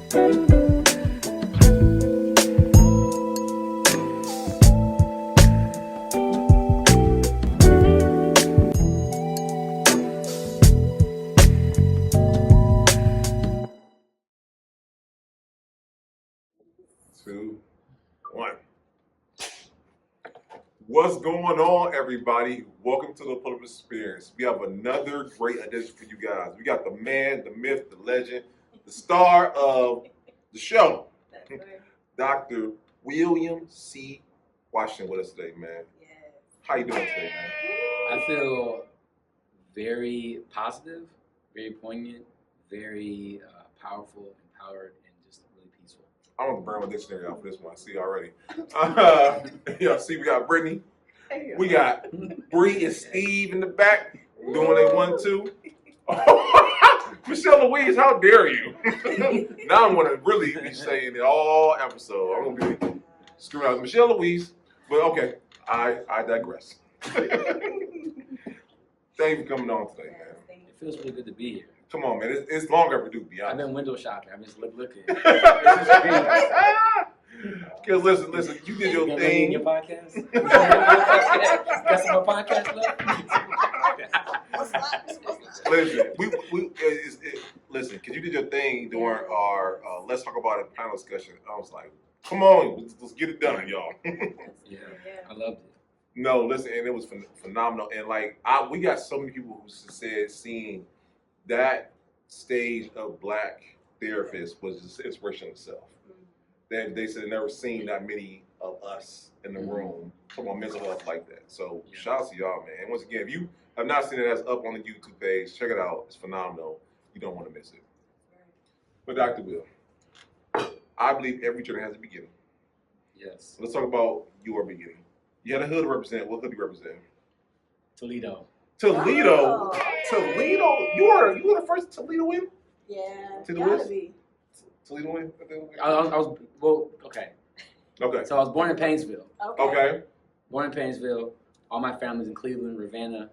Two, one. What's going on, everybody? Welcome to the Pull-Up Experience. We have another great edition for you guys. We got the man, the myth, the legend, the star of the show, Dr. William C. Washington with us today, man. Yes. How you doing today, man? I feel very positive, very poignant, very powerful, empowered, and just really peaceful. I want to burn my dictionary out for this one. I see already. See, we got Brittany. We got Bree and Steve in the back doing a 1-2. Michelle Louise, how dare you? Now I'm going to really be saying it all episode. I'm going to be screwing out Michelle Louise. But okay, I digress. Thank you for coming on today, man. It feels really good to be here. Come on, man. It's long overdue, be I've honest. been window shopping. I've just looking. Because listen, you did your You thing. in your podcast? Got some more podcast Listen, listen, because you did your thing during our Let's Talk About It panel discussion. I was like, come on, let's get it done, y'all. Yeah, I loved it. No, listen, and it was phenomenal. And like, we got so many people who said seeing that stage of Black therapists was just inspiration itself. They said they've never seen that many of us in the room talking about mental health like that. So shout out to y'all, man. And once again, if you have not seen it, that's up on the YouTube page. Check it out. It's phenomenal. You don't want to miss it. But Dr. Will, I believe every journey has a beginning. Yes. Let's talk about your beginning. You had a hood to represent. What hood do you represent? Toledo. Toledo. Oh. Toledo. You were the first Toledo win? Yeah, To the gotta West? be. Toledo win? I was well, okay. Okay. So I was born in Painesville. Okay. Born in Painesville. All my family's in Cleveland, Ravenna,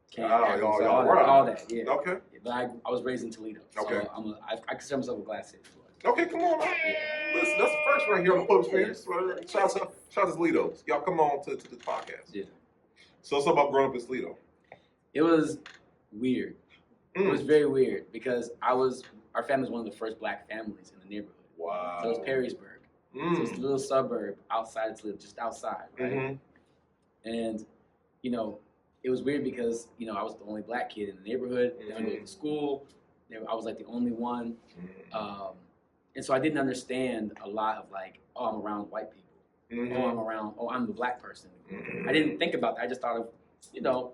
Camp, Oh, Athens, y'all all, right. all that. Yeah. Okay. But I was raised in Toledo. So Okay. I consider myself a Glass City boy. Okay, come on, man. Listen, that's the first right here on the Pull-Up Experience. Shout out to Toledo. Y'all come on to the podcast. Yeah. So it's about growing up in Toledo. It was weird. It was very weird because our family was one of the first Black families in the neighborhood. Wow. So it was Perrysburg. So it's a little suburb outside of Toledo, just outside, right? Mm-hmm. And, it was weird because, I was the only Black kid in the neighborhood. I go to school. I was like the only one. And so I didn't understand a lot of like, oh, I'm around white people. I'm the Black person. I didn't think about that. I just thought of,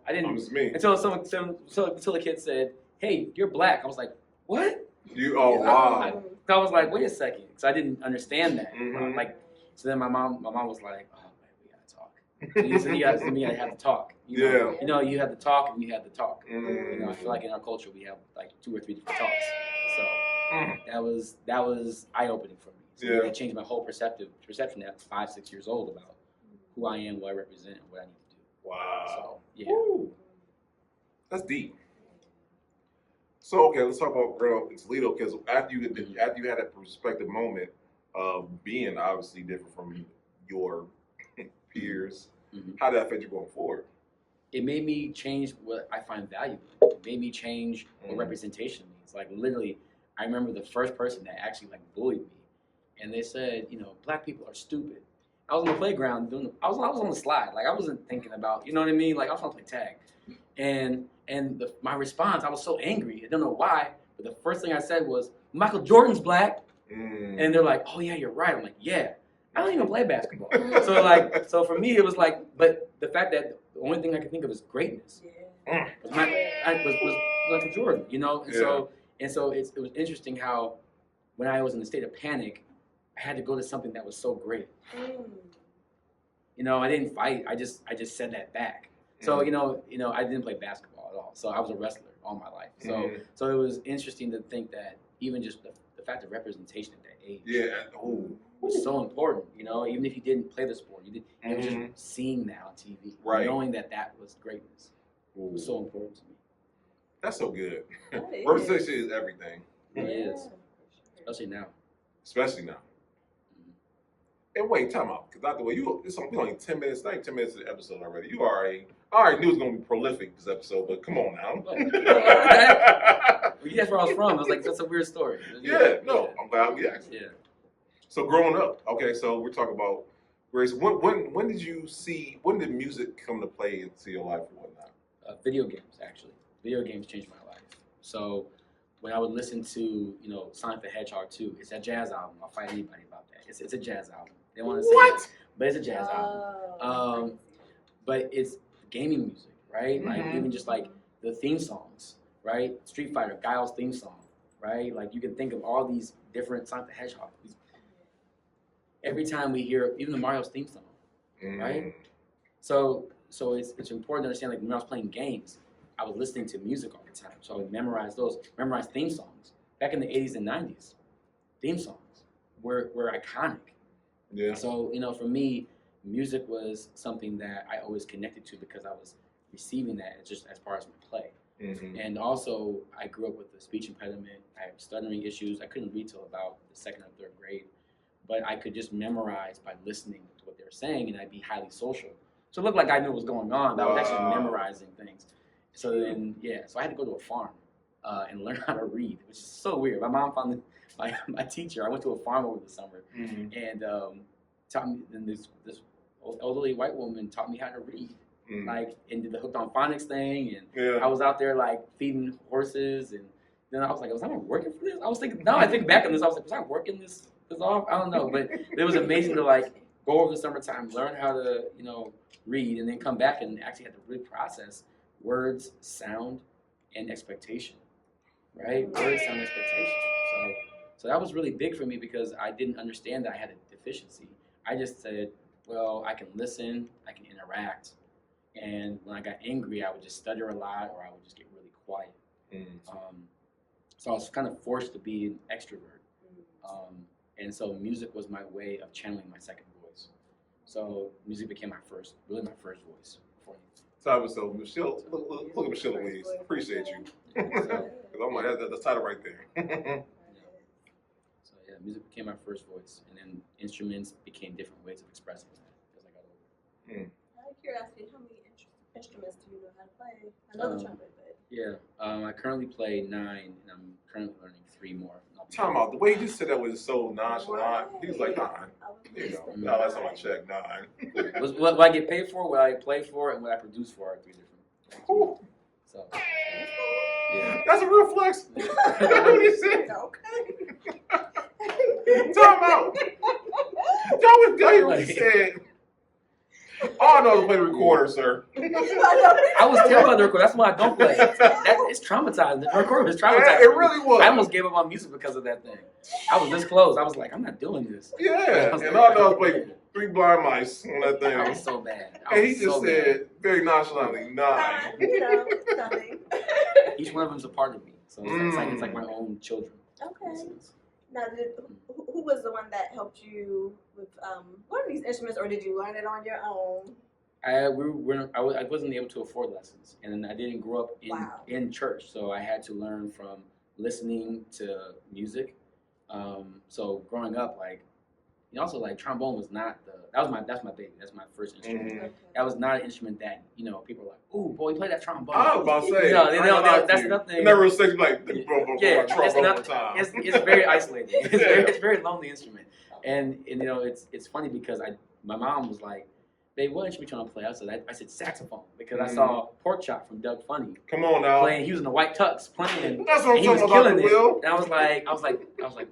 I didn't. It's me. Until the kid said, hey, you're Black. I was like, what? Wow. I was like, wait a second. Because I didn't understand that. Mhm. So then my mom was like, oh, man, we got to talk. So you said you got to have to talk. You have to talk and you have to talk. I feel like in our culture we have like 2 or 3 different talks. So that was eye-opening for me. So it changed my whole perception at 5-6 years old about who I am, what I represent, and what I need to do. Wow. So yeah. Woo. That's deep. So okay, let's talk about growing up in Toledo because after you had that perspective moment of being obviously different from your peers, how did that affect you going forward? It made me change what I find valuable. It made me change what representation means. Like literally, I remember the first person that actually like bullied me, and they said, Black people are stupid. I was on the playground I was on the slide. Like I wasn't thinking about, you know what I mean? Like I was trying to play tag, and my response, I was so angry. I don't know why, but the first thing I said was, Michael Jordan's Black, and they're like, oh yeah, you're right. I'm like, yeah, I don't even play basketball. So for me, it was like, but the fact that the only thing I could think of is greatness. Was Michael Jordan, And so it was interesting how when I was in a state of panic, I had to go to something that was so great. I didn't fight. I just said that back. So I didn't play basketball at all. So I was a wrestler all my life. So it was interesting to think that even just the fact of representation at that age was so important. Even if you didn't play the sport, you was just seeing that on TV, knowing that was greatness. It was so important to me. That's so good. Representation is everything. It is, especially now. especially now. And wait, time out, because Dr. Way, it's only 10 minutes, not even 10 minutes of the episode already. I already knew it was going to be prolific this episode, but come on now. That's where I was from. I was like, that's a weird story. I'm glad we asked. Yeah. So growing up, okay, so we're talking about Grace. When did music come to play into your life and whatnot? Video games, actually. Video games changed my life. So when I would listen to, Sonic the Hedgehog 2, it's a jazz album. I'll fight anybody about that. It's a jazz album. They want to say What? But it's a jazz album. But it's gaming music, right? Like even just like the theme songs, right? Street Fighter, Guile's theme song, right? Like you can think of all these different Sonic the Hedgehog. Every time we hear even the Mario's theme song, right? So it's important to understand, like when I was playing games, I was listening to music all the time. So I would memorize theme songs. Back in the 80s and 90s, theme songs were iconic. Yeah. So, for me, music was something that I always connected to because I was receiving that just as far as my play. And also, I grew up with a speech impediment. I had stuttering issues. I couldn't read till about the second or third grade. But I could just memorize by listening to what they were saying, and I'd be highly social. So it looked like I knew what was going on, but I was actually memorizing things. So then, so I had to go to a farm and learn how to read, which is so weird. My mom found my teacher. I went to a farm over the summer, and taught me. And this elderly white woman taught me how to read, and did the hooked on phonics thing. And I was out there like feeding horses, and then I was like, was I working for this? I was thinking. Now I think back on this, I was like, was I working this off? I don't know, but it was amazing to like go over the summertime, learn how to read, and then come back and actually had to really process words, sound, and expectation. Right? Words, sound, expectation. So that was really big for me because I didn't understand that I had a deficiency. I just said, well, I can listen, I can interact, and when I got angry, I would just stutter a lot or I would just get really quiet. So I was kind of forced to be an extrovert. And so music was my way of channeling my second voice. So music became my first voice. So Michelle, look at Michelle Louise. Appreciate you. Because I'm like, that's the title right there. So music became my first voice, and then instruments became different ways of expressing that as I got older. Out of curiosity, how many instruments do you know how to play? I know the trumpet, but I currently play 9, and I'm currently learning 3 more. Time out. The way you just said that was so nonchalant. He was like, 9. There you go. No, that's how I check 9. What I get paid for, what I play for, and what I produce for are 3 different things. So, yeah. That's a real flex. That's what he said. Okay. Time out. Y'all hear what he said? All I know is play the recorder, sir. I was terrible at the recorder. That's why I don't play. It's traumatizing. The recorder was traumatizing. It really was. I almost gave up on music because of that thing. I was this close. I was like, I'm not doing this. Yeah. And all I know is play 3 blind mice on that thing. I was so bad. And he just said very nonchalantly, 9. Nothing. Each one of them's a part of me. So it's like my own children. Okay. Now, who was the one that helped you with learning these instruments, or did you learn it on your own? I wasn't able to afford lessons, and I didn't grow up in church, so I had to learn from listening to music. So growing up, also trombone was not that's my baby. That's my first instrument. Okay. That was not an instrument that people are like, "Ooh, boy, play that trombone." I was about to say, that's nothing. Never real sexy, like trombone all the time. It's very isolating. It's a very lonely instrument, and it's funny because my mom was like, "Babe, what instrument you want to play?" I said saxophone because I saw Pork Chop from Doug Funny. Come on now. Playing, he was in the white tux playing. That's what I'm he was talking killing about, it. Will. And I was like,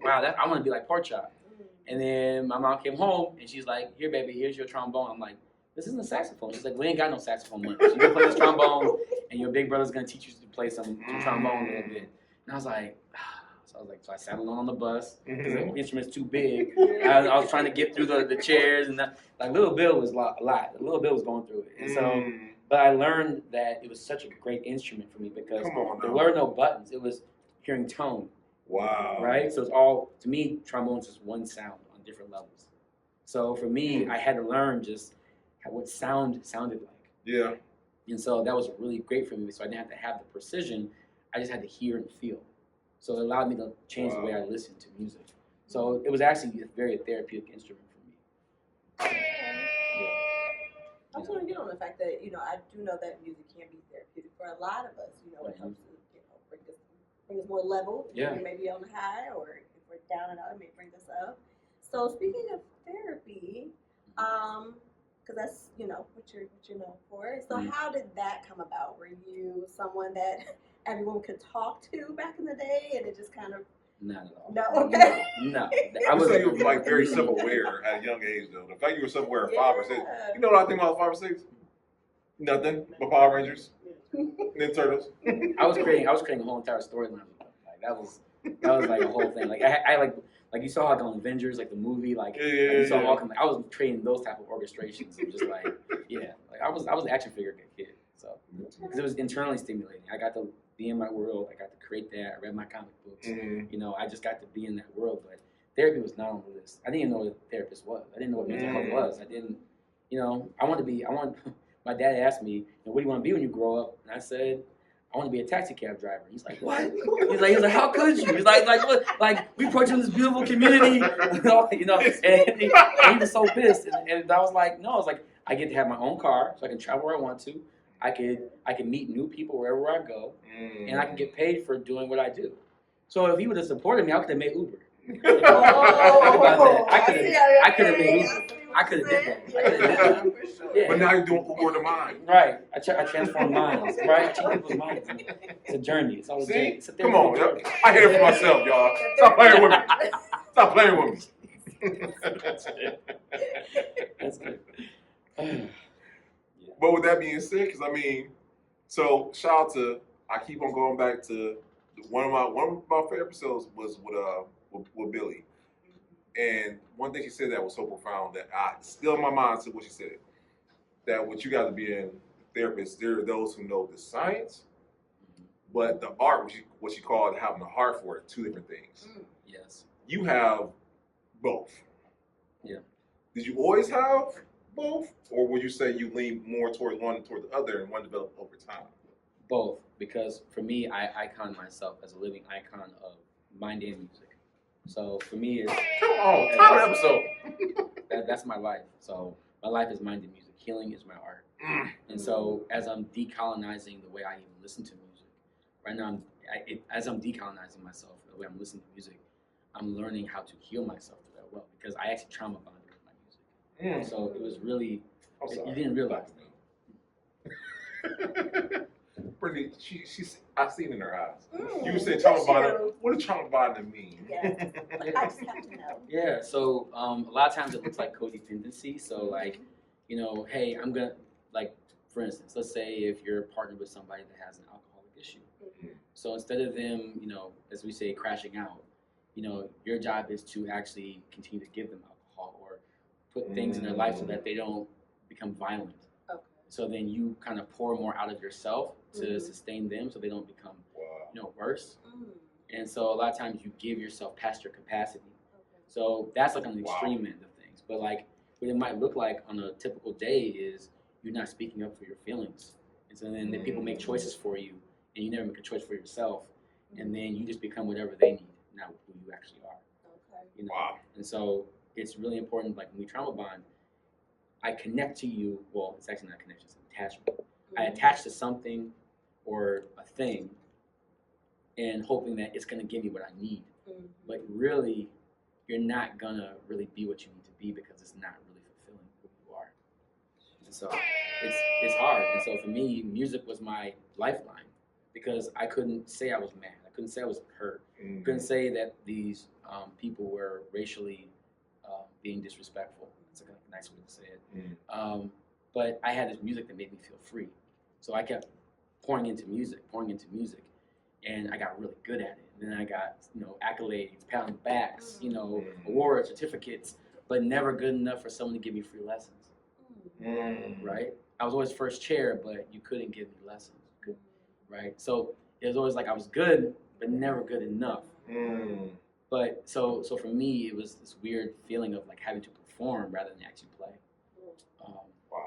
wow, I want to be like Pork Chop. And then my mom came home and she's like, "Here, baby, here's your trombone." I'm like, "This isn't a saxophone." She's like, "We ain't got no saxophone money. So you can play this trombone, and your big brother's gonna teach you to play some trombone a little bit." And I was like, so I sat alone on the bus because the instrument's too big. I was trying to get through the chairs, and Little Bill was a lot. Little Bill was going through it, and so. But I learned that it was such a great instrument for me because there were no buttons. It was hearing tone. Wow. Right? So it's all, to me, trombone's just one sound on different levels. So for me, I had to learn just what sound sounded like. Yeah. And so that was really great for me. So I didn't have to have the precision. I just had to hear and feel. So it allowed me to change the way I listened to music. So it was actually a very therapeutic instrument for me. I'm trying to get on the fact that, I do know that music can be therapeutic for a lot of us. It helps to, bring us more level. Yeah. We may be on the high, or if we're down and out, it may bring us up. So speaking of therapy, because that's, what you're known for. So how did that come about? Were you someone that everyone could talk to back in the day, and it just kind of... Not at all. No, okay. No. I was saying you were like very self-aware at a young age, though. The fact you were self-aware at 5 or 6. You know what I think about 5 or 6? Nothing but Power Rangers, Ninja Turtles. I was creating a whole entire storyline with them. Like that was like a whole thing. Like I like you saw like on Avengers, like the movie, like you saw all I was creating those type of orchestrations and just like like I was an action figure kid. So because it was internally stimulating. I got to be in my world. I got to create that. I read my comic books. I just got to be in that world. But therapy was not on the list. I didn't even know what a therapist was. I didn't know what mental health was. I didn't. My dad asked me, what do you want to be when you grow up? And I said, I want to be a taxi cab driver. He's like, what? He's like, how could you? He's like what? Like we approach in this beautiful community, and he was so pissed. And I was like, no, it's like I get to have my own car, so I can travel where I want to. I can meet new people wherever I go, and I can get paid for doing what I do. So if he would have supported me, I could have made Uber. I could have made Uber. I could have did that. Yeah. But now you're doing Uber to mine. Right. I transform minds. Right. I change people's minds. It's a journey. It's always a journey. See? Come on. I hear it for myself, y'all. Stop playing with me. Stop playing with me. That's good. But with that being said, because so shout out to, I keep on going back to one of my favorite episodes was with Billy. And one thing she said that was so profound that I still in my mind said what she said. That what you got to be in therapists, there are those who know the science, but the art, what she called having the heart for it, 2 different things. Yes. You have both. Yeah. Did you always have both, or would you say you lean more towards one toward the other, and one developed over time? Both, because for me, I icon myself as a living icon of mind and music. So for me, it's come on, time episode. That's my life. So my life is mind and music. Healing is my art. And so as I'm decolonizing the way I even listen to music, right now, as I'm decolonizing myself, the way I'm listening to music, I'm learning how to heal myself through that well, because I actually trauma bonded with my music. So it was really, you didn't realize that. Brittany, I seen in her eyes. You said trauma bonding. What does trauma bonding mean? Yeah, I just have to know. Yeah, so a lot of times it looks like codependency. So like, hey, I'm gonna, like, for instance, let's say if you're partnered with somebody that has an alcoholic issue. So instead of them, as we say, crashing out, your job is to actually continue to give them alcohol or put things in their life so that they don't become violent. Okay. So then you kind of pour more out of yourself to sustain them so they don't become, worse. And so a lot of times you give yourself past your capacity. Okay. So that's like on the extreme end of things. But like what it might look like on a typical day is you're not speaking up for your feelings. And so then people make choices for you and you never make a choice for yourself. And then you just become whatever they need, not who you actually are. Okay. Wow. And so it's really important, like when we trauma bond, I connect to you, well, it's actually not connection, it's attachment. I attach to something or a thing and hoping that it's going to give me what I need. But really, you're not going to really be what you need to be because it's not really fulfilling who you are. And so it's hard. And so for me, music was my lifeline because I couldn't say I was mad. I couldn't say I was hurt. I couldn't say that these people were racially being disrespectful. That's a nice way to say it. But I had this music that made me feel free. So I kept pouring into music, and I got really good at it. And then I got, accolades, pat on the backs, awards, certificates, but never good enough for someone to give me free lessons. Right? I was always first chair, but you couldn't give me lessons. Right? So it was always like I was good, but never good enough. But so for me, it was this weird feeling of like having to perform rather than actually play.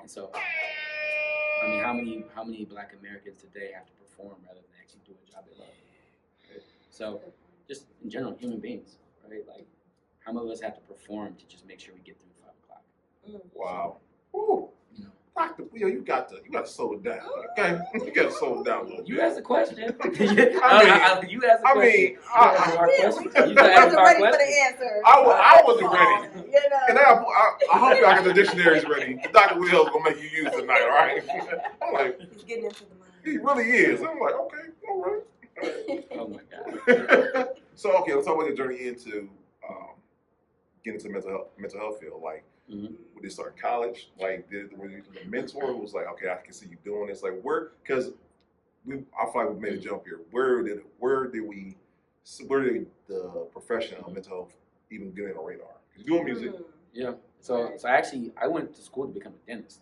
And so, how many Black Americans today have to perform rather than actually do a job they love? Right? So, just in general, human beings, right? Like, how many of us have to perform to just make sure we get through 5 o'clock? Wow. Woo. You know, Dr. Will, you got to slow it down, okay? You got to slow it down a little bit. you asked the question. you asked the I question. mean, You asked We our question. You wasn't asked our ready for question. the answer. I wasn't ready. You know. And I hope y'all got the dictionaries ready. Dr. Will's gonna make you use it tonight, all right? I'm like, He's getting into the mind. he really is. I'm like, okay, all right. Oh my God. So okay, let's talk about your journey into getting into mental health field. Like, Mhm. when you start college, like, were you the mentor who was like, okay, I can see you doing this? Like, where? Because I feel like we made a jump here. Where did the profession of mental health even get on the radar? Because you're doing music. Yeah. So I went to school to become a dentist.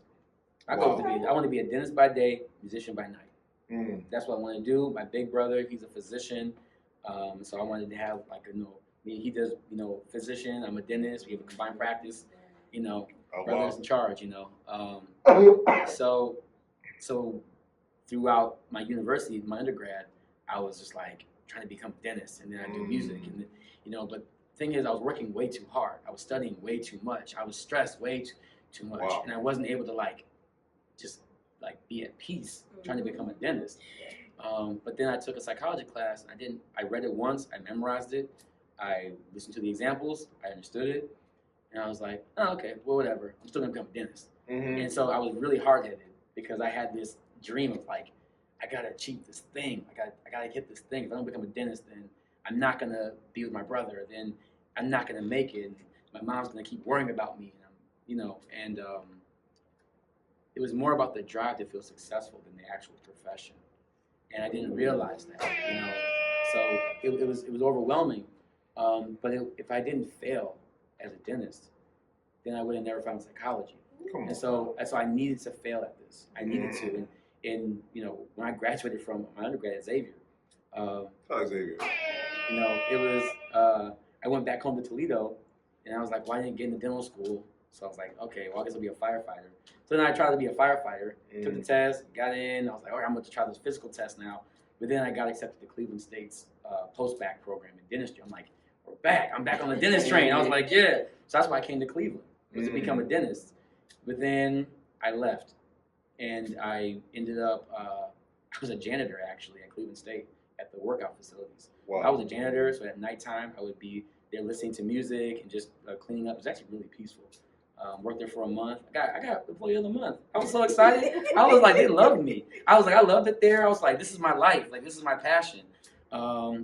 I Wow. want to be a dentist by day, musician by night. Mm. That's what I want to do. My big brother, he's a physician, so I wanted to have like he does physician. I'm a dentist. We have a combined practice. Oh, Brothers wow. in charge. So throughout my university, my undergrad, I was just like trying to become a dentist, and then I do music, and but the thing is, I was working way too hard. I was studying way too much. I was stressed way too much, Wow. and I wasn't able to just be at peace trying to become a dentist. But then I took a psychology class. I read it once. I memorized it. I listened to the examples. I understood it, and I was like, oh, okay, well, whatever. I'm still gonna become a dentist. Mm-hmm. And so I was really hard-headed because I had this dream of I gotta achieve this thing. I gotta hit this thing. If I don't become a dentist, then I'm not gonna be with my brother. Then I'm not gonna make it. And my mom's gonna keep worrying about me. And it was more about the drive to feel successful than the actual profession. And I didn't realize that. So it was overwhelming. But if I didn't fail as a dentist, then I would have never found psychology. Come on. And so I needed to fail at this. I needed to. And when I graduated from my undergrad at Xavier, Xavier. it was I went back home to Toledo, and I was like, well, I didn't get into dental school. So I was like, okay, well, I guess I'll be a firefighter. So then I tried to be a firefighter, took the test, got in. I was like, all right, I'm going to try this physical test now. But then I got accepted to Cleveland State's post-bac program in dentistry. I'm like, we're back. I'm back on the dentist train. I was like, yeah. So that's why I came to Cleveland, was to become a dentist. But then I left, and I ended up, I was a janitor, actually, at Cleveland State at the workout facilities. Wow. I was a janitor, so at nighttime, I would be there listening to music and just cleaning up. It was actually really peaceful. Worked there for a month. I got Employee of the Month. I was so excited. I was like, they loved me. I was like, I loved it there. I was like, this is my life. Like, this is my passion. I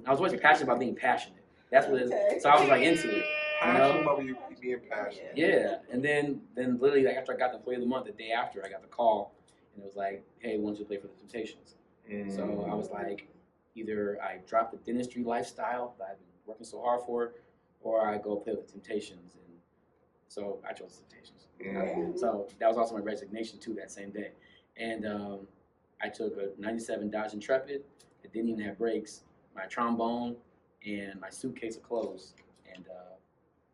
was always passionate about being passionate. That's what it is. So I was like into it. Passion about you being passionate. Yeah. And then literally after I got the Employee of the Month, the day after I got the call, and it was like, hey, why don't you play for the Temptations? So I was like, either I drop the dentistry lifestyle that I've been working so hard for, or I go play with the Temptations. And so I chose the Temptations. So that was also my resignation too that same day. And I took a 97 Dodge Intrepid. It didn't even have brakes, my trombone, and my suitcase of clothes, and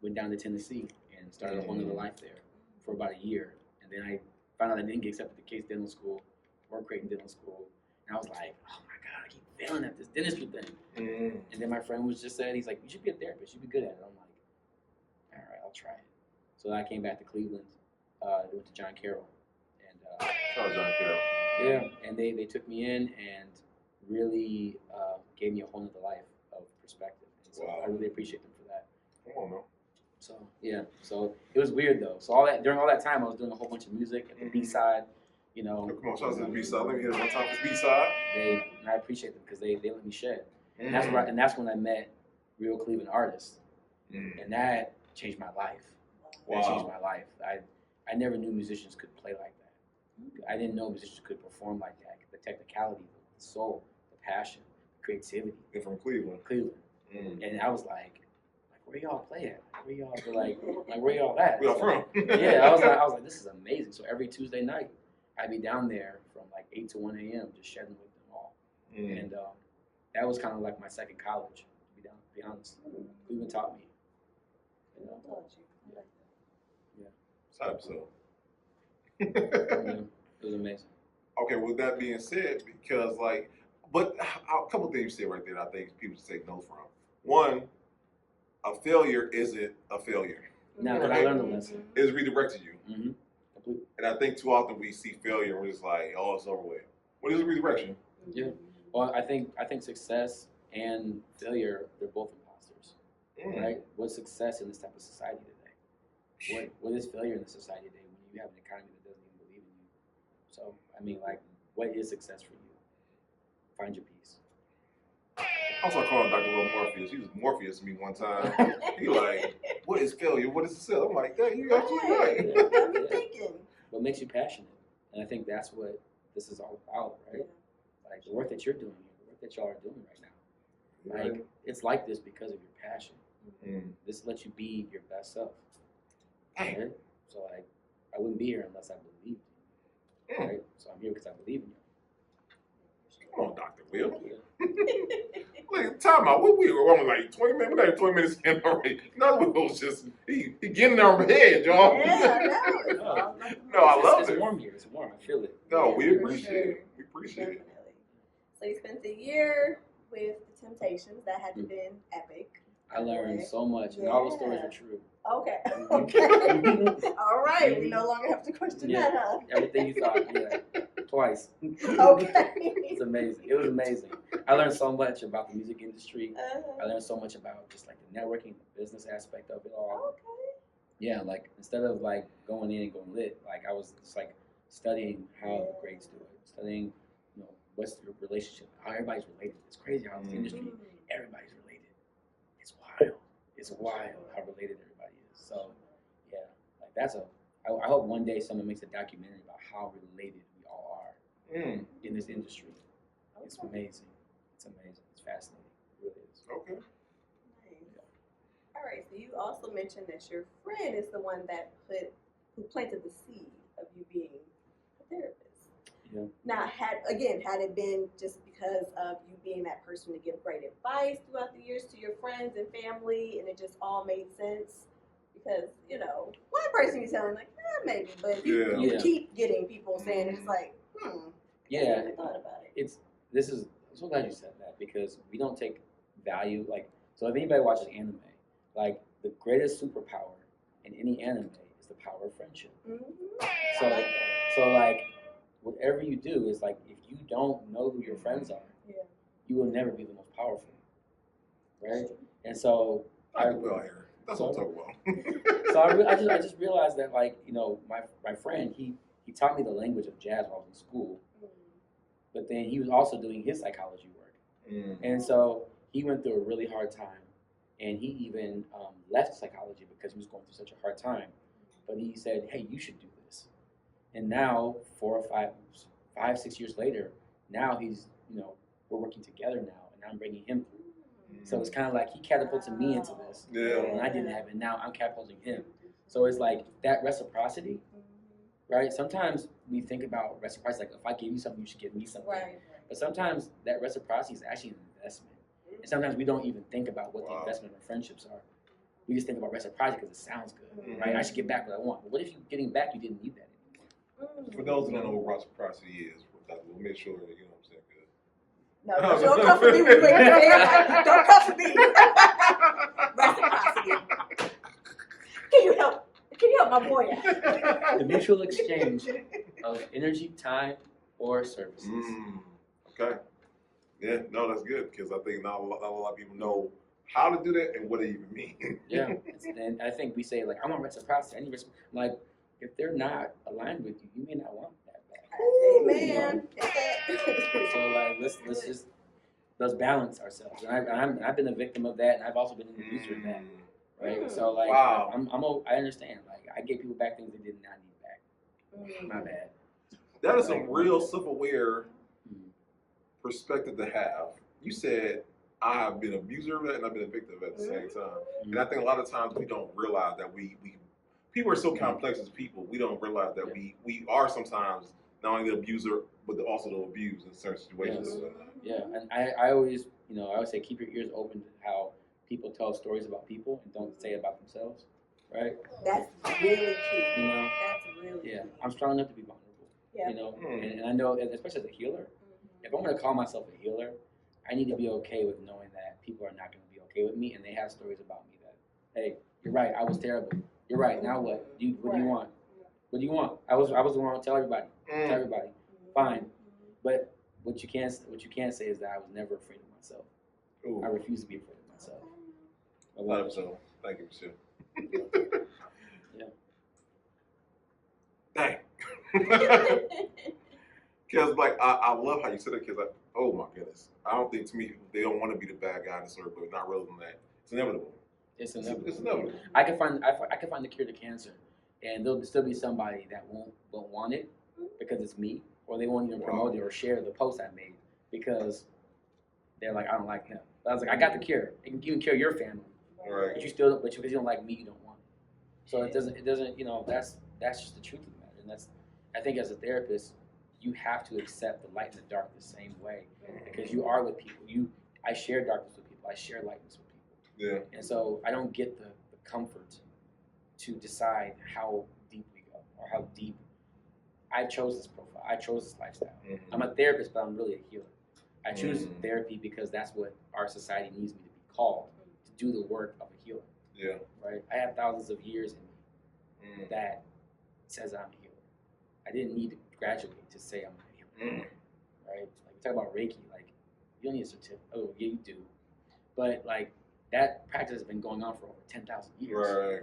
went down to Tennessee and started a whole nother life there for about a year. And then I found out I didn't get accepted to Case Dental School or Creighton Dental School. And I was like, oh my God, I keep failing at this dentistry thing. And then my friend was just said, he's like, you should be a therapist, you should be good at it. I'm like, all right, I'll try it. So I came back to Cleveland, went to John Carroll. And John Carroll. yeah, and they took me in and really gave me a whole nother life of perspective. And so I really appreciate them for that. Come on, man. So yeah, so it was weird though. So during all that time, I was doing a whole bunch of music at the B side. Come on, shout out to the B side. Let me hear it one time. B side. And I appreciate them because they let me shed. And that's when I met real Cleveland artists, and that changed my life. That changed my life. I never knew musicians could play like that. I didn't know musicians could perform like that. The technicality, the soul, the passion, the creativity. They're from Cleveland. And I was like, where y'all play at? Where y'all where y'all at? Where y'all from? Yeah, I was like, this is amazing. So every Tuesday night, I'd be down there from like 8 to 1 a.m. just shedding with them all. And that was kind of like my second college, to be honest. Cleveland taught me. Type so. Yeah, it was amazing. Okay, with that being said, because but a couple things you said right there that I think people should take notes from. One, a failure isn't a failure. No, because I learned a lesson. It's redirected you. Mm-hmm. Completely. And I think too often we see failure and we're just like, oh, it's over with. What is redirection? Yeah. Well, I think success and failure, they're both imposters, right? What's success in this type of society today? What is failure in the society today when you have an economy that doesn't even believe in you? So, I mean, like, what is success for you? Find your peace. I also called Dr. Will Morpheus. He was Morpheus to me one time. He like, what is failure? What is success? I'm like, yeah, you're absolutely right. Got me thinking. What makes you passionate? And I think that's what this is all about, right? Like the work that you're doing here, the work that y'all are doing right now. Like, it's like this because of your passion. This lets you be your best self. Right? So, like, I wouldn't be here unless I believed in you. Right? So I'm here because I believe in you. Come on, Dr. Will. Like, time out. We were only like 20 minutes. We're not even 20 minutes in already. Another one was just, he getting our head, y'all. Yeah, No, I love It's it. warm here. It's warm. I feel it. No, Yeah, we for appreciate sure. it. We appreciate it. Definitely. So you spent a year with the Temptations. That had to been epic. I learned so much, and all the stories are true. Okay. Mhm. Okay. All right. We no longer have to question Yeah. that, huh? Everything you thought, yeah, twice. Okay. It's amazing. It was amazing. I learned so much about the music industry. I Uh-huh. learned so much about just like the networking, the business aspect of it all. Okay. Yeah, like instead of like going in and going lit, like I was just like studying how the greats do it, studying, you know, what's the relationship, how everybody's related. It's crazy how this industry, everybody's related. It's wild. It's wild how related everybody is. So, yeah, like I hope one day someone makes a documentary about how related we all are in this industry. It's amazing. It's amazing. It's fascinating. It really is. Okay. Nice. All right. So you also mentioned that your friend is the one that who planted the seed of you being a therapist. Yeah. Now, had it been just because of you being that person to give great advice throughout the years to your friends and family, and it just all made sense? Because, you know, one person you telling like, maybe, but you Yeah. keep getting people saying it's like, I Yeah. never thought about it. I'm so glad you said that because we don't take value. Like, so if anybody watches anime, like the greatest superpower in any anime is the power of friendship. I So, like that. so like, whatever you do is like, if you don't know who your friends are, you will never be the most powerful, right? And so, Dr. Will here. That's what I'm talking about. so I just realized that, like, you know, my friend, he taught me the language of jazz while I was in school, but then he was also doing his psychology work. And so he went through a really hard time, and he even left psychology because he was going through such a hard time. But he said, hey, you should do this. And now, 5, 6 years later, now he's, you know, we're working together now, and I'm bringing him through. So it's kind of like he catapulted me into this, and I didn't have it. Now I'm catapulting him. So it's like that reciprocity, right? Sometimes we think about reciprocity like if I give you something, you should give me something. Right. But sometimes that reciprocity is actually an investment. And sometimes we don't even think about what the investment of friendships are. We just think about reciprocity because it sounds good, right? I should get back what I want. But what if you getting back, you didn't need that anymore? For those who don't know what reciprocity is, we'll make sure that you know what I'm saying. No, don't come for me. We wait for everybody. Don't come for me. Reciprocity. Can you help my boy out? The mutual exchange of energy, time, or services. Okay. Yeah, no, that's good because I think not a lot of people know how to do that and what it even means. Yeah, and I think we say like, I want reciprocity. I need reciprocity. Like, if they're not aligned with you, you may not want that back. Amen. So like, let's balance ourselves. And I've been a victim of that, and I've also been an abuser of that. Right. So like, Wow. I understand. Like, I gave people back things they did not need back. My bad. That is some real self-aware perspective to have. You said I have been an abuser of that and I've been a victim of it at the same time. And I think a lot of times we don't realize that we people are so complex as people, we don't realize that we are sometimes not only the abuser but also the abused in certain situations. Yeah, and I always say keep your ears open to how people tell stories about people and don't say about themselves, right? That's really key. You know? That's really key. I'm strong enough to be vulnerable. Yeah. You know, and I know, especially as a healer, if I'm going to call myself a healer, I need to be okay with knowing that people are not going to be okay with me, and they have stories about me Hey, you're right. I was terrible. You're right. Now what? What do you Right. want? What do you want? I was the one to tell everybody. Tell everybody. Fine. But what you can't say is that I was never afraid of myself. Ooh. I refuse to be afraid of myself. I Love love so. Thank you, Michelle. Yeah. Dang. Because like I love how you said it. Because like, oh my goodness, I don't think to me they don't want to be the bad guy in the story, but not really than that. It's inevitable. It's inevitable. It's inevitable. I can find the cure to cancer, and there'll still be somebody that won't want it because it's me, or they won't even promote it or share the post I made because they're like, I don't like him. But I was like, I got the cure. It can even cure your family, Right. but you still, because you don't like me, you don't want it. So it doesn't, you know, that's just the truth of the matter, and that's, I think as a therapist, you have to accept the light and the dark the same way because you are with people. I share darkness with people. I share lightness with people. Yeah. And so I don't get the comfort to decide how deep we go or how deep. I chose this profile. I chose this lifestyle. Mm-hmm. I'm a therapist, but I'm really a healer. I choose therapy because that's what our society needs me to be called, to do the work of a healer. Yeah. Right? I have thousands of years in me that says I'm a healer. I didn't need to graduate to say I'm a healer. Right? Like we talk about Reiki, like you don't need a certificate. Oh, yeah, you do. But like that practice has been going on for over 10,000 years. Right.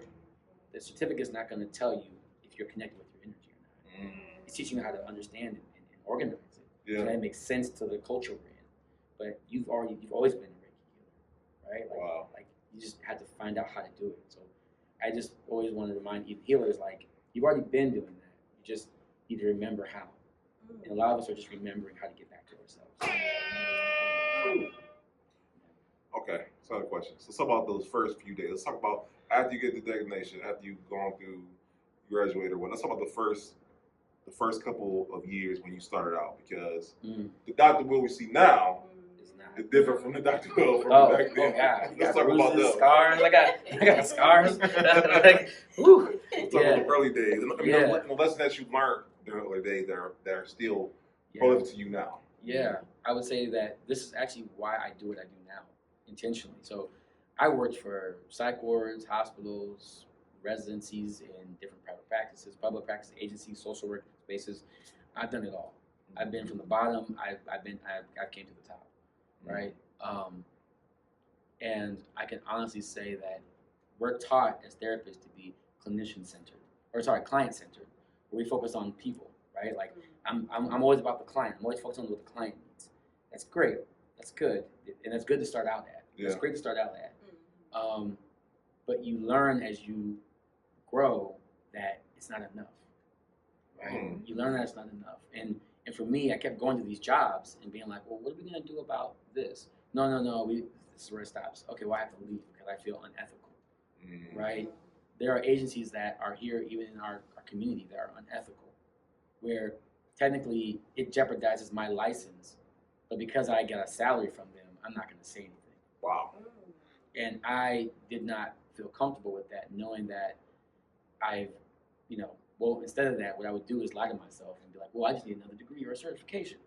The certificate's not going to tell you if you're connected with your energy or not. It's teaching you how to understand it and organize it. Yeah. So that makes sense to the culture we're in. But you've always been a Reiki healer, right? Like, Wow. Like you just had to find out how to do it. So I just always want to remind healers, like you've already been doing that. You just need to remember how. And a lot of us are just remembering how to get back to ourselves. Okay, so I have a question. So let's talk about those first few days. Let's talk about after you get the designation, after you've gone through, graduate or what. Let's talk about the first couple of years when you started out, because the Dr. Will we see now is different from the Dr. Will from back then. Oh God! Let's talk about bruises, that. Scars. I got scars. Like, whew. Let's talk about the early days and Yeah. the lessons that you learned during the early days that are still relevant to you now. Yeah, I would say that this is actually why I do what I do now, intentionally. So I worked for psych wards, hospitals, residencies in different private practices, public practice agencies, social work spaces. I've done it all. I've been from the bottom. I've came to the top, right? And I can honestly say that we're taught as therapists to be client centered, where we focus on people, right? Like I'm always about the client. I'm always focused on what the client needs. That's great. That's good, and that's good to start out at. Yeah. It's great to start out at. But you learn as you grow that it's not enough, right? You learn that it's not enough. And for me, I kept going to these jobs and being like, well, what are we going to do about this? No, this is where it stops. Okay, well, I have to leave because I feel unethical, right? There are agencies that are here, even in our community, that are unethical, where technically it jeopardizes my license, but because I get a salary from them, I'm not going to say anything. Wow. And I did not feel comfortable with that, knowing that instead of that, what I would do is lie to myself and be like, well, I just need another degree or a certification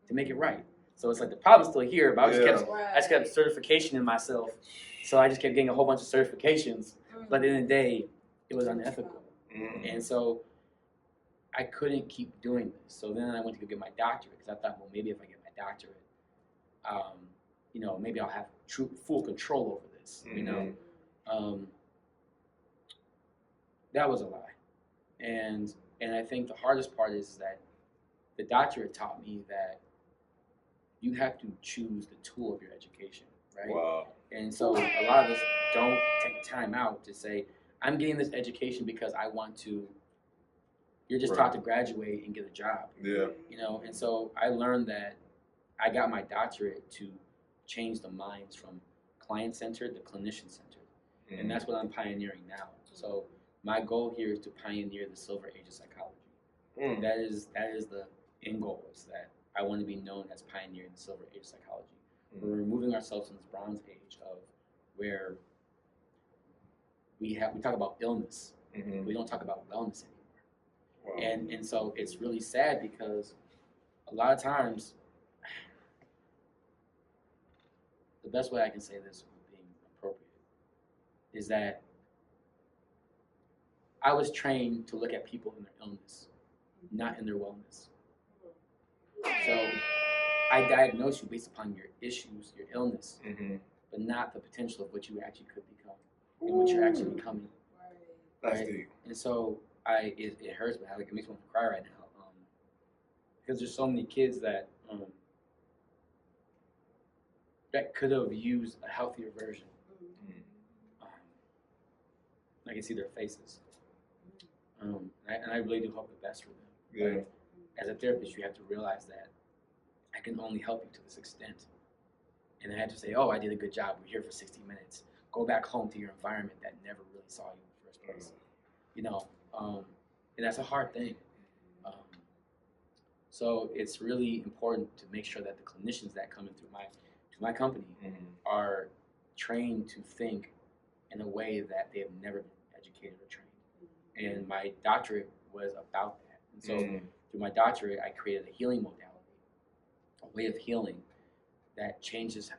to make it right. So it's like the problem's still here, but I just kept certification in myself. So I just kept getting a whole bunch of certifications. But at the end of the day, it was unethical. And so I couldn't keep doing this. So then I went to go get my doctorate because I thought, well, maybe if I get my doctorate, maybe I'll have full control over this, That was a lie. And I think the hardest part is that the doctorate taught me that you have to choose the tool of your education, right? Wow. And so a lot of us don't take time out to say, I'm getting this education because I want to. You're just taught to graduate and get a job. Yeah. And so I learned that I got my doctorate to change the minds from client-centered to clinician-centered. And that's what I'm pioneering now. So my goal here is to pioneer the silver age of psychology. That is the end goal, is that I want to be known as pioneering the silver age of psychology. We're removing ourselves from this bronze age of where we talk about illness. We don't talk about wellness anymore. Wow. And so it's really sad because a lot of times, the best way I can say this with being appropriate is that I was trained to look at people in their illness, not in their wellness. So I diagnose you based upon your issues, your illness, but not the potential of what you actually could become and what you're actually becoming. That's Right. deep. And so it hurts, but it makes me want to cry right now because there's so many kids that that could have used a healthier version. I can see their faces, and I really do hope the best for them. Yeah. But as a therapist, you have to realize that I can only help you to this extent. And I had to say, oh, I did a good job. We're here for 60 minutes. Go back home to your environment that never really saw you in the first place. You know, and that's a hard thing. So it's really important to make sure that the clinicians that come into my company are trained to think in a way that they have never been educated or trained. And my doctorate was about that. And so through my doctorate, I created a healing modality, a way of healing that changes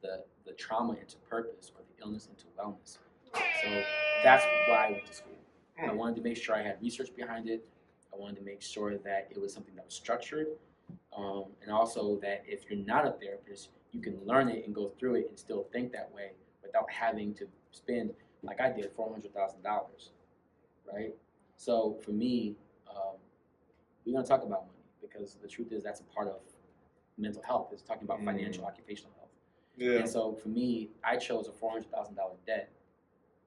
the trauma into purpose or the illness into wellness. So that's why I went to school. I wanted to make sure I had research behind it. I wanted to make sure that it was something that was structured, and also that if you're not a therapist, you can learn it and go through it and still think that way without having to spend, like I did, $400,000, right? So for me, we're gonna talk about money because the truth is that's a part of mental health. It's talking about financial, occupational health. Yeah. And so for me, I chose a $400,000 debt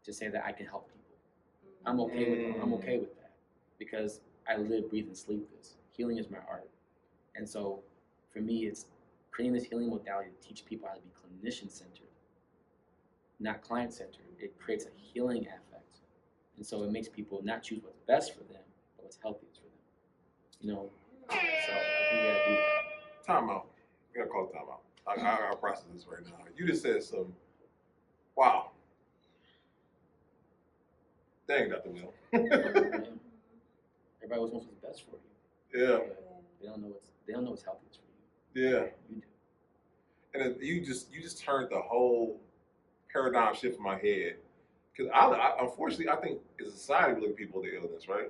to say that I can help people. I'm okay with that because I live, breathe, and sleep this. Healing is my art. And so for me, it's creating this healing modality to teach people how to be clinician-centered, not client-centered. It creates a healing affect. And so it makes people not choose what's best for them, but what's healthiest for them. You know, so I think we gotta do that. Time out. We gotta call it time out. I gotta process this right now. You just said some. Wow. Dang, Dr. Will. Everybody always wants what's best for you. Yeah. But they don't know what's healthiest for you. Yeah. You do. And you just turned the whole paradigm shift in my head. Because I unfortunately, I think as a society, we look at people with their illness, right?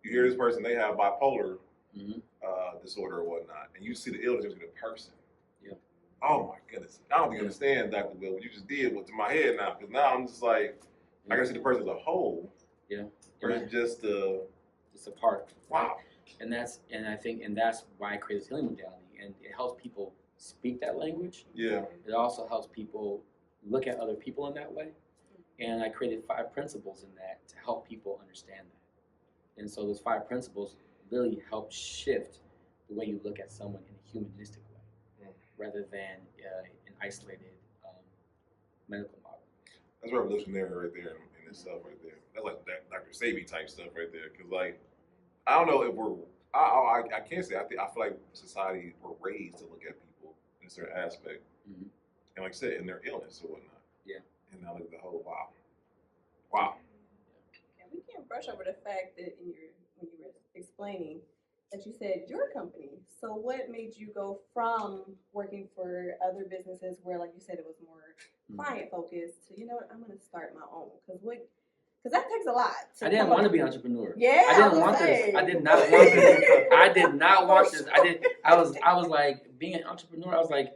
You hear this person, they have bipolar disorder or whatnot, and you see the illness, you see the person. Yeah. Oh my goodness. I don't think you understand, Dr. Will, what you just did to my head now. Because now I'm just like, I gotta see the person as a whole. Yeah. Versus just the. It's a part. Wow. And that's why I created this healing modality, and it helps people speak that language. Yeah. It also helps people look at other people in that way. And I created 5 principles in that to help people understand that. And so those 5 principles really help shift the way you look at someone in a humanistic way, rather than an isolated medical model. That's revolutionary right there in itself right there. That's like that Dr. Sebi type stuff right there. Because like, I don't know if we're, I can't say, I feel like society, we're raised to look at people in a certain aspect. And like I said, in their illness or whatnot. Yeah. And now look at the whole, wow. And we can't brush over the fact that when you were explaining that you said your company. So what made you go from working for other businesses where, like you said, it was more client focused to, you know what, I'm going to start my own? Because that takes a lot. I didn't want to be an entrepreneur. Yeah, I didn't want this. I did not want this. I did not want this. I was like, being an entrepreneur, I was like,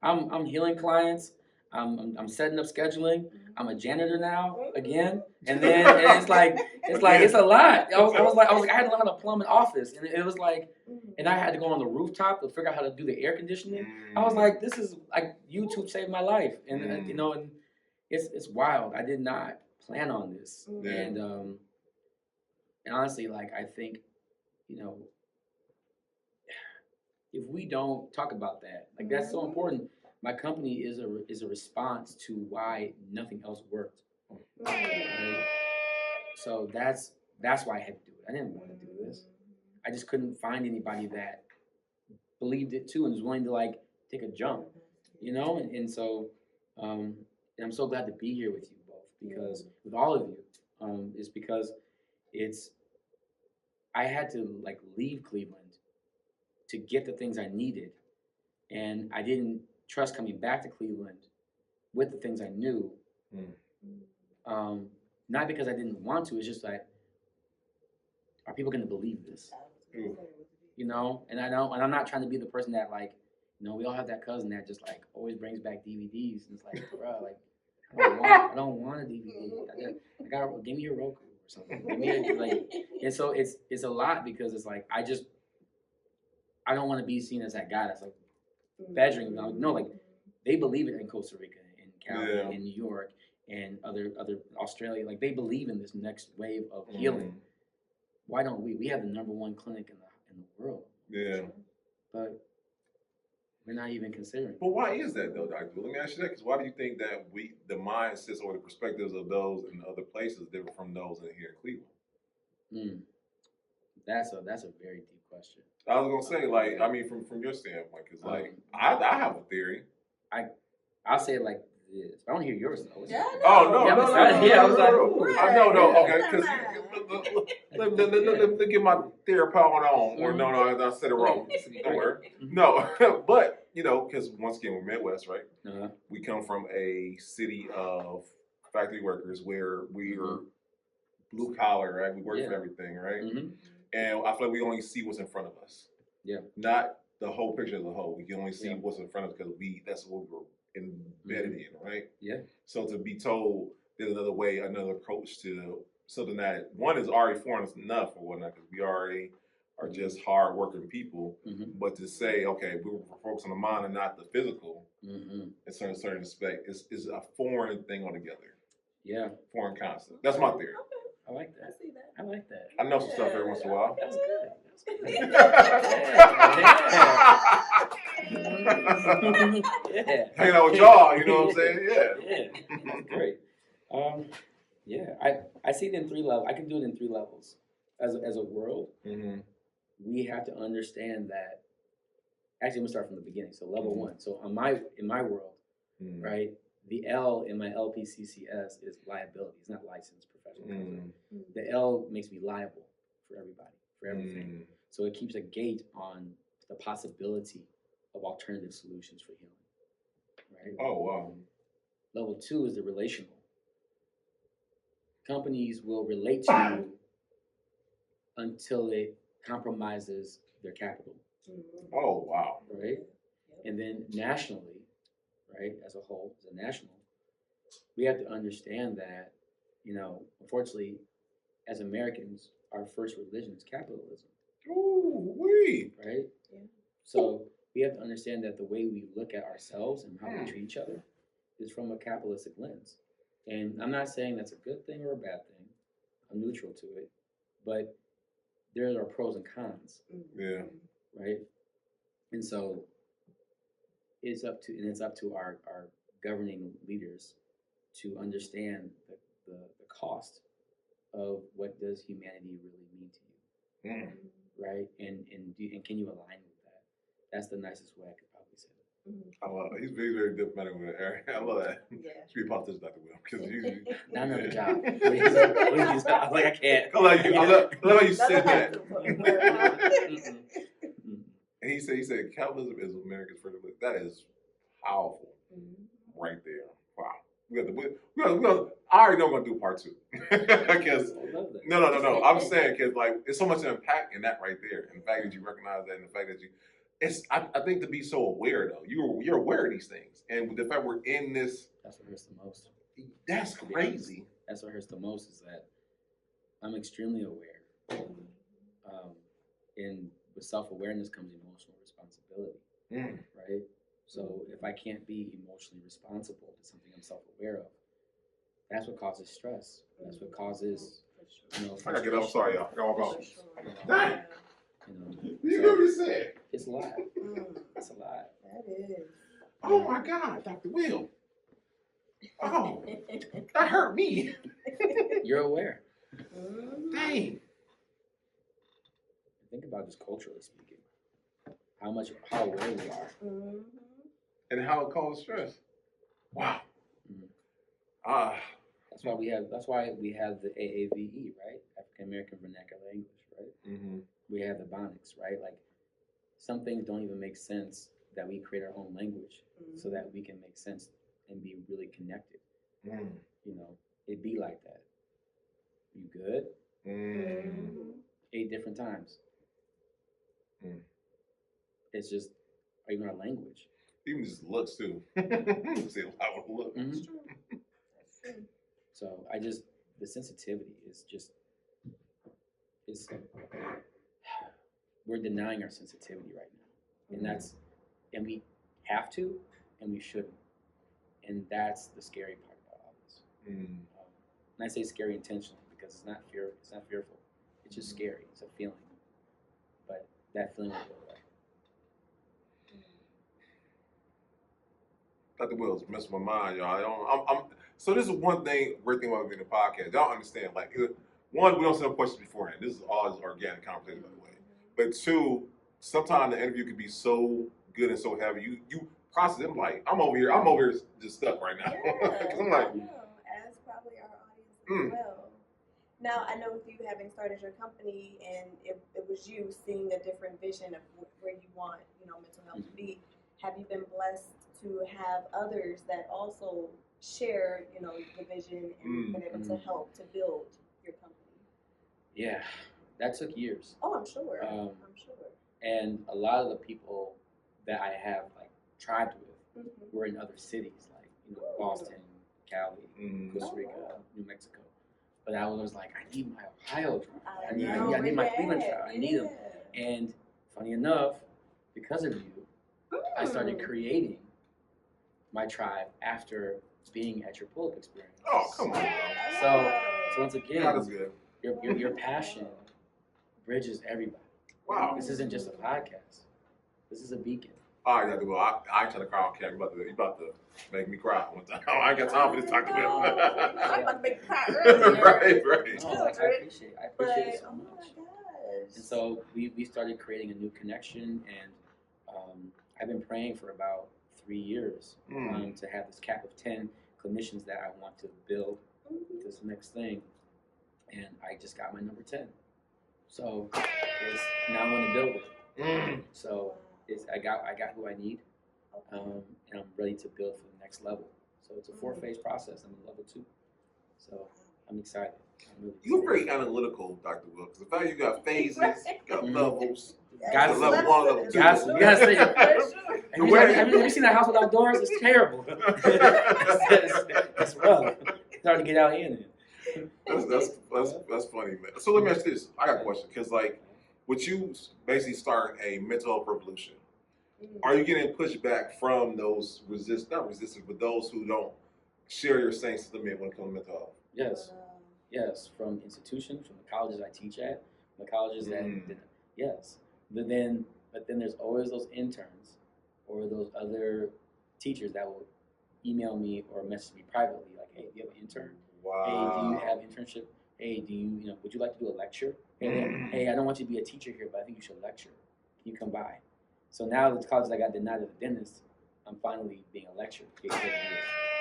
I'm healing clients. I'm setting up scheduling. I'm a janitor now again, and then it's like it's a lot. I was like I had to learn how to plumb an office, and it was like, and I had to go on the rooftop to figure out how to do the air conditioning. I was like, this is like YouTube saved my life, and you know, and it's wild. I did not plan on this, and honestly, like I think, you know, if we don't talk about that, like that's so important. My company is a response to why nothing else worked. Right? So that's why I had to do it. I didn't want to do this. I just couldn't find anybody that believed it too and was willing to like take a jump, you know. And so and I'm so glad to be here with you both, because with all of you, is because I had to like leave Cleveland to get the things I needed, and I didn't trust coming back to Cleveland with the things I knew. Not because I didn't want to, it's just that are people going to believe this? Ooh. You know, and I'm not trying to be the person that like, you know, we all have that cousin that just like always brings back DVDs, and it's like, bro, like, I don't want a DVD. I got give me a Roku or something. Give me a, like, and so it's a lot because it's like I don't want to be seen as that guy that's like badgering. No, like they believe it in Costa Rica, in Cali, in New York, and other Australia. Like they believe in this next wave of healing. Why don't we? We have the #1 clinic in the world. Yeah. But we're not even considering. But why is that though, Dr. Let me ask you that, because why do you think that the mindsets or the perspectives of those in other places different from those in here in Cleveland? That's a very deep question. I was gonna say, like, I mean, from your standpoint, because like I have a theory. I'll say it like this. I want to hear yours though. Yeah, Oh no, Yeah, no, I'm no, excited. Yeah, I was like, no, okay, because let me get my therapy on, or no, I said it wrong. Don't worry. No, but you know, because once again, we're Midwest, right? Uh-huh. We come from a city of factory workers where we are blue collar, right? We work for everything, right? Mm-hmm. And I feel like we only see what's in front of us. Yeah. Not the whole picture as a whole. We can only see what's in front of us because that's what we were embedded in, right? Yeah. So to be told there's another way, another approach to something that one is already foreign is enough or whatnot, because we already are just hard working people. But to say, okay, we're focused on the mind and not the physical in certain respect is a foreign thing altogether. Yeah. Foreign concept. That's my theory. I like that. I see that. I like that. I know some stuff every once in a while. That's good. Yeah. Hanging out with y'all, you know what I'm saying? Yeah. That's great. Yeah, I see it in 3 levels. I can do it in 3 levels. As a world, we have to understand that. Actually, I'm gonna start from the beginning. So level 1. So in my world, right, the L in my LPCCS is liability. It's not licensed professional. The L makes me liable for everybody, for everything. So it keeps a gate on the possibility of alternative solutions for healing. Right? Oh wow. Level 2 is the relational. Companies will relate to you until it compromises their capital. Oh wow. Right? And then nationally, right, as a whole, as a national, we have to understand that, you know, unfortunately, as Americans, our first religion is capitalism. Ooh, wee. Right? Yeah. So we have to understand that the way we look at ourselves and how we treat each other is from a capitalistic lens. And I'm not saying that's a good thing or a bad thing. I'm neutral to it. But there are pros and cons. Yeah. Right? And so it's up to our governing leaders to understand the cost of what does humanity really mean to you, right? And can you align with that? That's the nicest way I could probably say it. I love it. He's very diplomatic with it. I love that. Yeah. Should be a politician, Dr. Will, because you. Not another job. Please. I'm like, I can't. I love how you said that. And he said capitalism is America's first religion. That is powerful, right there. Wow. We I already know we're gonna do part 2. Because no. I'm saying because like there's so much impact in that right there, and the fact that you recognize that, and the fact that I think to be so aware though, you're aware of these things, and with the fact we're in this. That's what hurts the most. That's crazy. That's what hurts the most is that I'm extremely aware, and with self-awareness comes emotional responsibility, right? So if I can't be emotionally responsible to something I'm self-aware of, that's what causes stress. That's what causes, you know, I gotta get up. Sorry, y'all. I gotta walk. Dang. You hear what he said? It's a lot. It's a lot. That is. Oh my God, Dr. Will. Oh, that hurt me. You're aware. Dang. Think about just culturally speaking, how aware we are, and how it causes stress. Wow. That's why we have the AAVE, right? African American Vernacular English, right? We have the Ebonics, right? Like some things don't even make sense that we create our own language so that we can make sense and be really connected. You know, it be like that. You good? 8 different times. Mm. It's just even our language. Even just looks too. See a lot of look. Mhm. That's true. That's true. So the sensitivity is just, is, we're denying our sensitivity right now. And we have to, and we shouldn't. And that's the scary part about all this. Mm. And I say scary intentionally because it's not fearful. It's just scary. It's a feeling. But that feeling will go away. Dr. Wills messing my mind, y'all. I'm so this is one thing, great thing about being a podcast. Y'all understand, like, one, we don't send questions beforehand. This is all just organic conversation, by the way. But two, sometimes the interview can be so good and so heavy. You process it. I'm like, I'm over here just stuck right now. Yeah, 'Cause I'm like, I know, as probably our audience as well. Now, I know with you having started your company and it was you seeing a different vision of where you want, mental health to be, have you been blessed to have others that also share, the vision and been able to help to build your company? Yeah, that took years. Oh, I'm sure. I'm sure. And a lot of the people that I have like tribed with Mm-hmm. were in other cities, like Boston, Cali, Costa Rica, New Mexico. But I was like, I need my Ohio tribe. I need my Cleveland tribe. I need them. And funny enough, because of you, I started creating my tribe after being at your pull-up experience. oh, come on. So once again, God is good. your passion bridges everybody. Wow. This isn't just a podcast. This is a beacon. All right, Dr. Will, I ain't trying to cry on camera. You about to make me cry one time. I ain't got time for this, Dr. Will. I'm about to make you cry earlier. right. No, I appreciate it so Oh much. my gosh. And so we started creating a new connection, and I've been praying for about 3 years to have this cap of 10 clinicians that I want to build this next thing, and I just got my number 10. So now I want to build it. So I got who I need, and I'm ready to build for the next level. So it's a 4-phase process. I'm in level 2. So I'm excited. I'm really You're excited. very analytical, Dr. Will, because the fact you got phases, you got levels. Got to- level 1, level 2. you gotta say it. Have you seen a house without doors? It's terrible. It's rough. It's hard to get out in it. That's funny, man. So let me ask you this. I got a question, because like, with you basically starting a mental health revolution, are you getting pushback from those not resistance, but those who don't share your same sentiment when it comes to mental health? Yes, from institutions, from the colleges I teach at, the colleges that yes. But then there's always those interns or those other teachers that will email me or message me privately, like, hey, do you have an intern? Wow. Hey, do you have internship? Hey, would you like to do a lecture? Hey, I don't want you to be a teacher here, but I think you should lecture. Can you come by? So now the colleges I got denied as a dentist, I'm finally being a lecturer.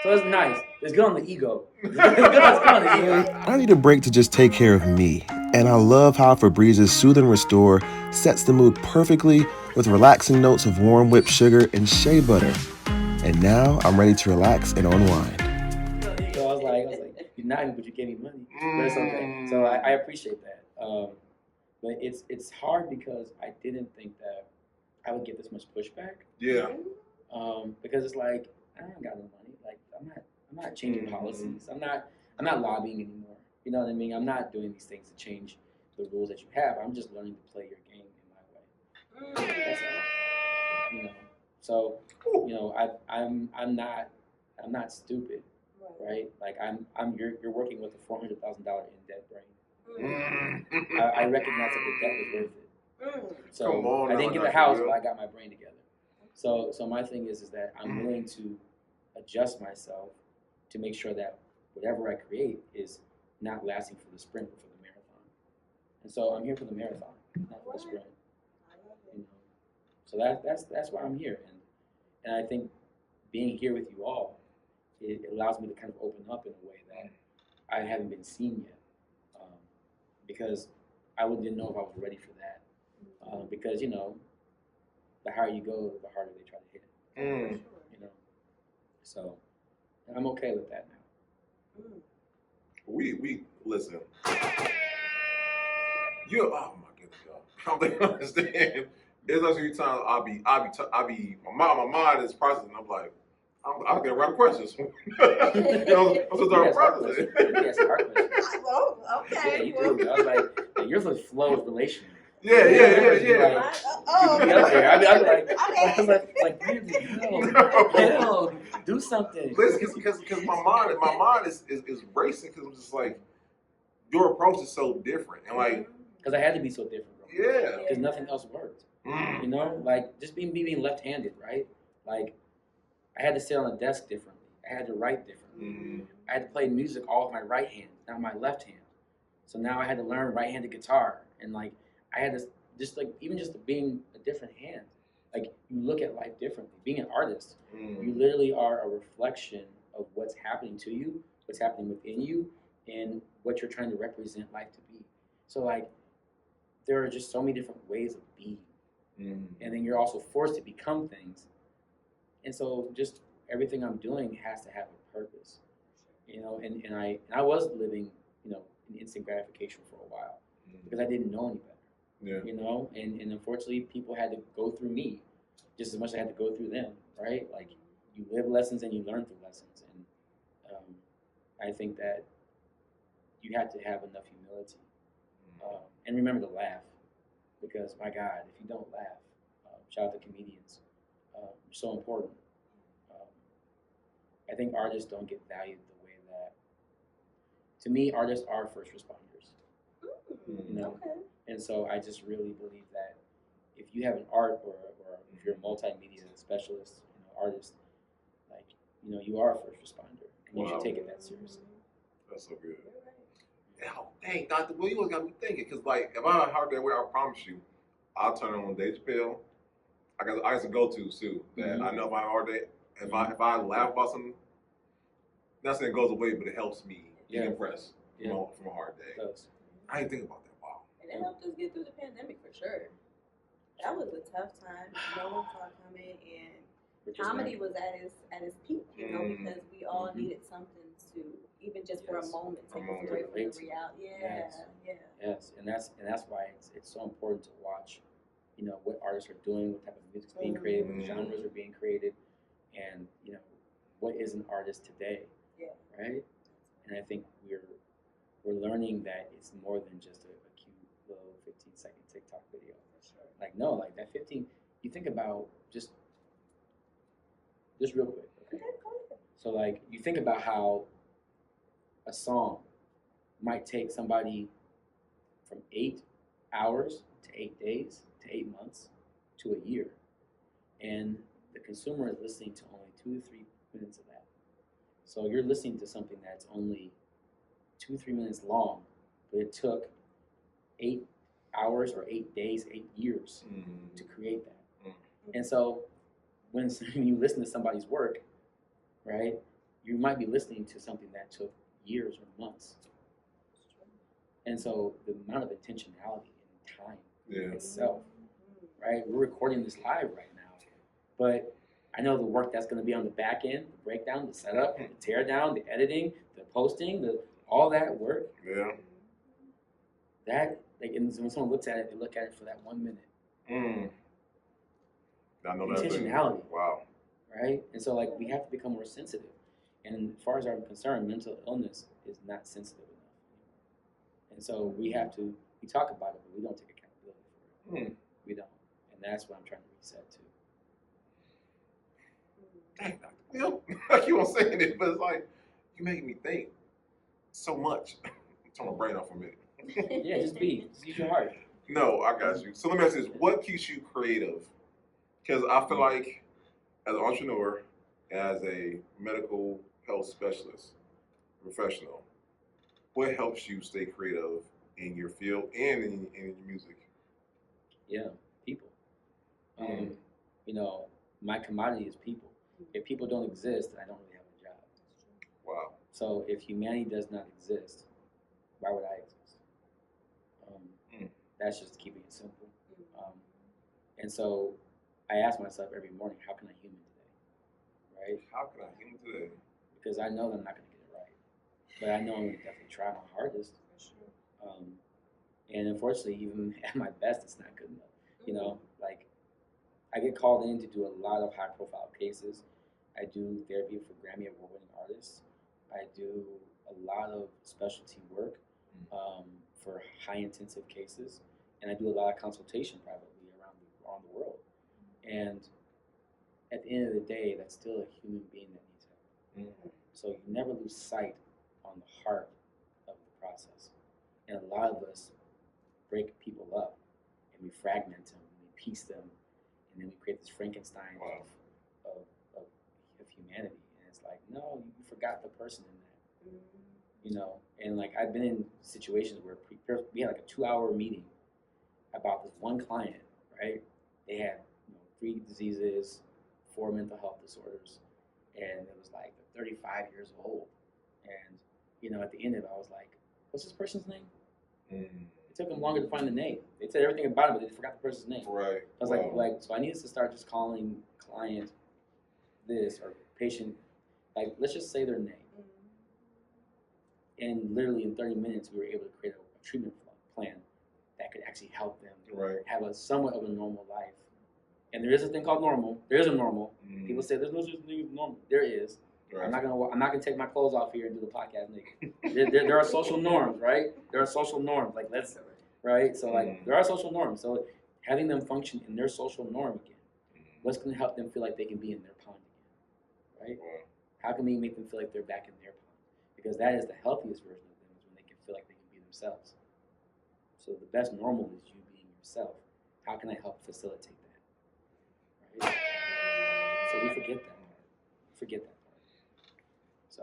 So it's nice. It's good on the ego. It's good on the ego. I need a break to just take care of me. And I love how Febrez's Soothe and Restore sets the mood perfectly with relaxing notes of warm whipped sugar and shea butter. And now I'm ready to relax and unwind. So I was like, you're not, but you gave me money. But it's okay. So I appreciate that. But it's hard because I didn't think that I would get this much pushback. Yeah. Because it's like, I don't got no money. Like I'm not changing policies. I'm not lobbying anymore. You know what I mean? I'm not doing these things to change the rules that you have. I'm just learning to play your game in my way. That's all. So I'm not stupid, right? Like you're working with a $400,000 in debt brain. I recognize that the debt was worth it. So I didn't get the house, but I got my brain together. So my thing is that I'm willing to adjust myself to make sure that whatever I create is not lasting for the sprint but for the marathon. And so I'm here for the marathon, not for the sprint. So that's why I'm here, and I think being here with you all, it allows me to kind of open up in a way that I haven't been seen yet, because I didn't know if I was ready for that, because the higher you go, the harder they try to hit it. So I'm okay with that now. We listen. Oh my I don't understand. There's actually times my mind is processing. I'm like, I'm getting around questions. I'm still You ask hard processing. questions. You ask hard questions. Oh, Yeah, okay. you do. I was like yours was flow is relational. Yeah. Like, Oh, you be up there. I'd be like, okay. I was like, Brandon, no, do something. Listen, because my mind is racing because I'm just like, your approach is so different and like, Because I had to be so different, bro. yeah. Because nothing else worked. You know, like just being left-handed, right? Like I had to sit on a desk differently. I had to write differently. I had to play music all with my right hand, not my left hand. So now I had to learn right-handed guitar, and like I had to just like even just being a different hand. Like you look at life differently. Being an artist, you literally are a reflection of what's happening to you, what's happening within you, and what you're trying to represent life to be. So like there are just so many different ways of being. And then you're also forced to become things. And so just everything I'm doing has to have a purpose. You know, and I was living, you know, in instant gratification for a while because I didn't know any better. Yeah. You know, and unfortunately people had to go through me just as much as I had to go through them, right? Like you live lessons and you learn through lessons. And I think that you have to have enough humility and remember to laugh. Because my God, if you don't laugh, shout out to comedians, so important. I think artists don't get valued the way that, to me, artists are first responders. You know, Okay. and so I just really believe that if you have an art or if you're a multimedia specialist, you know, artist, like you know, you are a first responder, and you should take it that seriously. That's so good. Oh, dang, Dr. Will, you always got me thinking, because, like, if I heard that way, I promise you, I'll turn on Dave Chappelle. I got some go-tos, too, that I know if I hard day, if I laugh about something, not saying it goes away, but it helps me decompress from a hard day. It does. I didn't think about that. Wow. And it helped us get through the pandemic for sure. That was a tough time. No one saw coming, and comedy was at its peak, you know, because we all needed something to, even just for a moment, take us away from the reality. Yes, and that's why it's so important to watch, you know, what artists are doing, what type of music's being created, what genres are being created, and you know, what is an artist today, right? And I think we're learning that it's more than just a cute little 15-second TikTok video. Like no, like that 15. You think about just real quick, okay? So like you think about how a song might take somebody from 8 hours to 8 days to 8 months to a year, and the consumer is listening to only 2 to 3 minutes of that. So you're listening to something that's only 2 to 3 minutes long, but it took 8 hours or 8 days, 8 years to create that. And so when you listen to somebody's work, right, you might be listening to something that took years or months. And so the amount of intentionality and time itself, right? We're recording this live right now, but I know the work that's going to be on the back end, the breakdown, the setup, the tear down, the editing, the posting, all that work. Yeah. That, like, and when someone looks at it, they look at it for that 1 minute. I know that. Intentionality. Wow. Right? And so, like, we have to become more sensitive. And as far as I'm concerned, mental illness is not sensitive enough. And so we talk about it, but we don't take accountability for it. We don't. And that's what I'm trying to reset to. Dang, Dr. Will, I keep on saying it, but it's like, you make me think so much. Turn my brain off for a minute. Yeah, just use your heart. No, I got you. So let me ask you this: what keeps you creative? Because I feel like, as an entrepreneur, as a medical health specialist, professional, what helps you stay creative in your field and in your music? Yeah, people. You know, my commodity is people. If people don't exist, I don't really have a job. Wow. So if humanity does not exist, why would I exist? That's just keeping it simple. And so I ask myself every morning, how can I human today? Right? How can I human today? Because I know that I'm not going to get it right. But I know I'm going to definitely try my hardest. And unfortunately, even at my best, it's not good enough. You know, like I get called in to do a lot of high profile cases. I do therapy for Grammy Award winning artists. I do a lot of specialty work for high intensive cases. And I do a lot of consultation privately around the world. And at the end of the day, that's still a human being that needs help. So you never lose sight on the heart of the process. And a lot of us break people up and we fragment them and we piece them, and then we create this Frankenstein of humanity. And it's like, no, you forgot the person in that. You know, and like I've been in situations where we had like a 2-hour meeting about this one client, right? They had 3 diseases, 4 mental health disorders, and it was like 35 years old. And at the end of it, I was like, "What's this person's name?" It took them longer to find the name. They said everything about him, but they forgot the person's name. Right. I was like, so I needed to start just calling client this or patient, like let's just say their name. And literally in 30 minutes, we were able to create a treatment plan that could actually help them have a somewhat of a normal life. And there is a thing called normal. There is a normal. People say there's no such thing as normal. There is. Right. I'm not gonna take my clothes off here and do the podcast naked. there are social norms, right? There are social norms. Like right? So like there are social norms. So having them function in their social norm again, what's gonna help them feel like they can be in their pond again, right? Wow. How can we make them feel like they're back in their pond? Because that is the healthiest version of them, is when they can feel like they can be themselves. So the best normal is you being yourself. How can I help facilitate that? Right? So we forget that part. So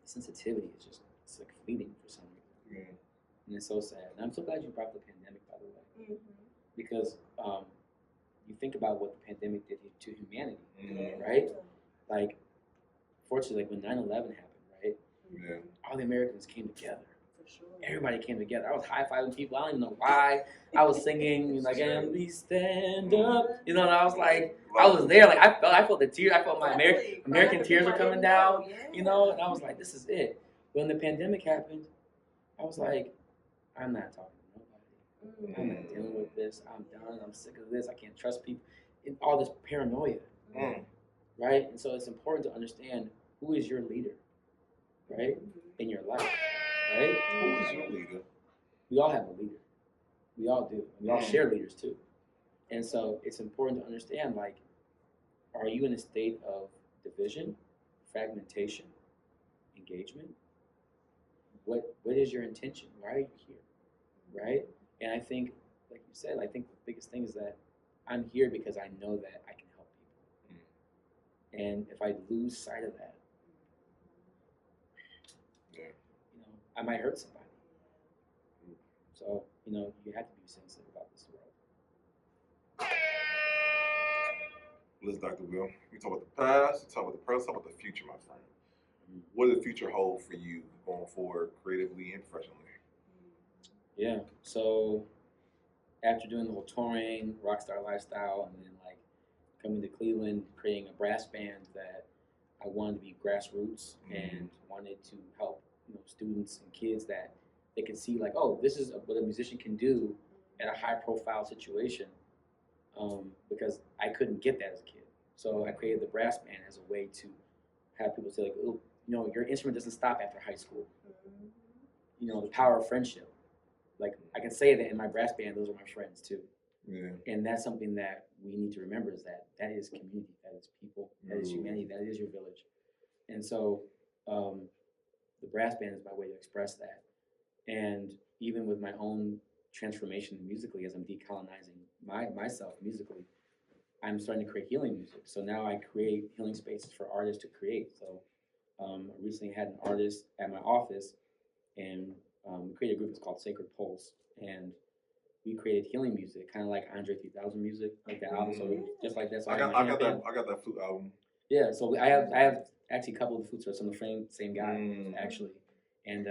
sensitivity is it's like fleeting for some reason. Yeah. And it's so sad. And I'm so glad you brought the pandemic, by the way. Because you think about what the pandemic did to humanity, right? Like, fortunately, like when 9/11 happened, right? Yeah. All the Americans came together. For sure. Everybody came together. I was high-fiving people. I don't even know why. I was singing like, "And we stand up," and I was like, I was there. Like I felt the tears. I felt my American tears were coming down. And I was like, this is it. When the pandemic happened, I was like, I'm not talking to nobody. I'm not dealing with this. I'm done. I'm sick of this. I can't trust people. And all this paranoia, right? And so it's important to understand who is your leader, right, in your life, right? Who is your leader? We all have a leader. We all do. We all share leaders too. And so it's important to understand, like, are you in a state of division, fragmentation, engagement? What is your intention? Why are you here, right? And I think, like you said, I think the biggest thing is that I'm here because I know that I can help people. And if I lose sight of that, I might hurt somebody. So, you have to be sensitive about this world. Listen, Dr. Will, we talk about the past, we talk about the present, talk about the future, my friend. What does the future hold for you going forward, creatively and professionally? Yeah, so after doing the whole touring, rockstar lifestyle, and then coming to Cleveland, creating a brass band that I wanted to be grassroots and wanted to help students and kids that they could see this is what a musician can do at a high profile situation, because I couldn't get that as a kid. So I created the brass band as a way to have people say your instrument doesn't stop after high school. The power of friendship. I can say that in my brass band, those are my friends too. Yeah. And that's something that we need to remember, is that is community, that is people, that is humanity, that is your village. And so the brass band is my way to express that. And even with my own transformation musically, as I'm decolonizing myself musically, I'm starting to create healing music. So now I create healing spaces for artists to create. So I recently had an artist at my office, and we created a group that's called Sacred Pulse, and we created healing music, kind of like Andre 3000 music, like that album. So just like that. So I got that flute album. Yeah, so I have actually a couple of the flutes are some of the same guy actually, and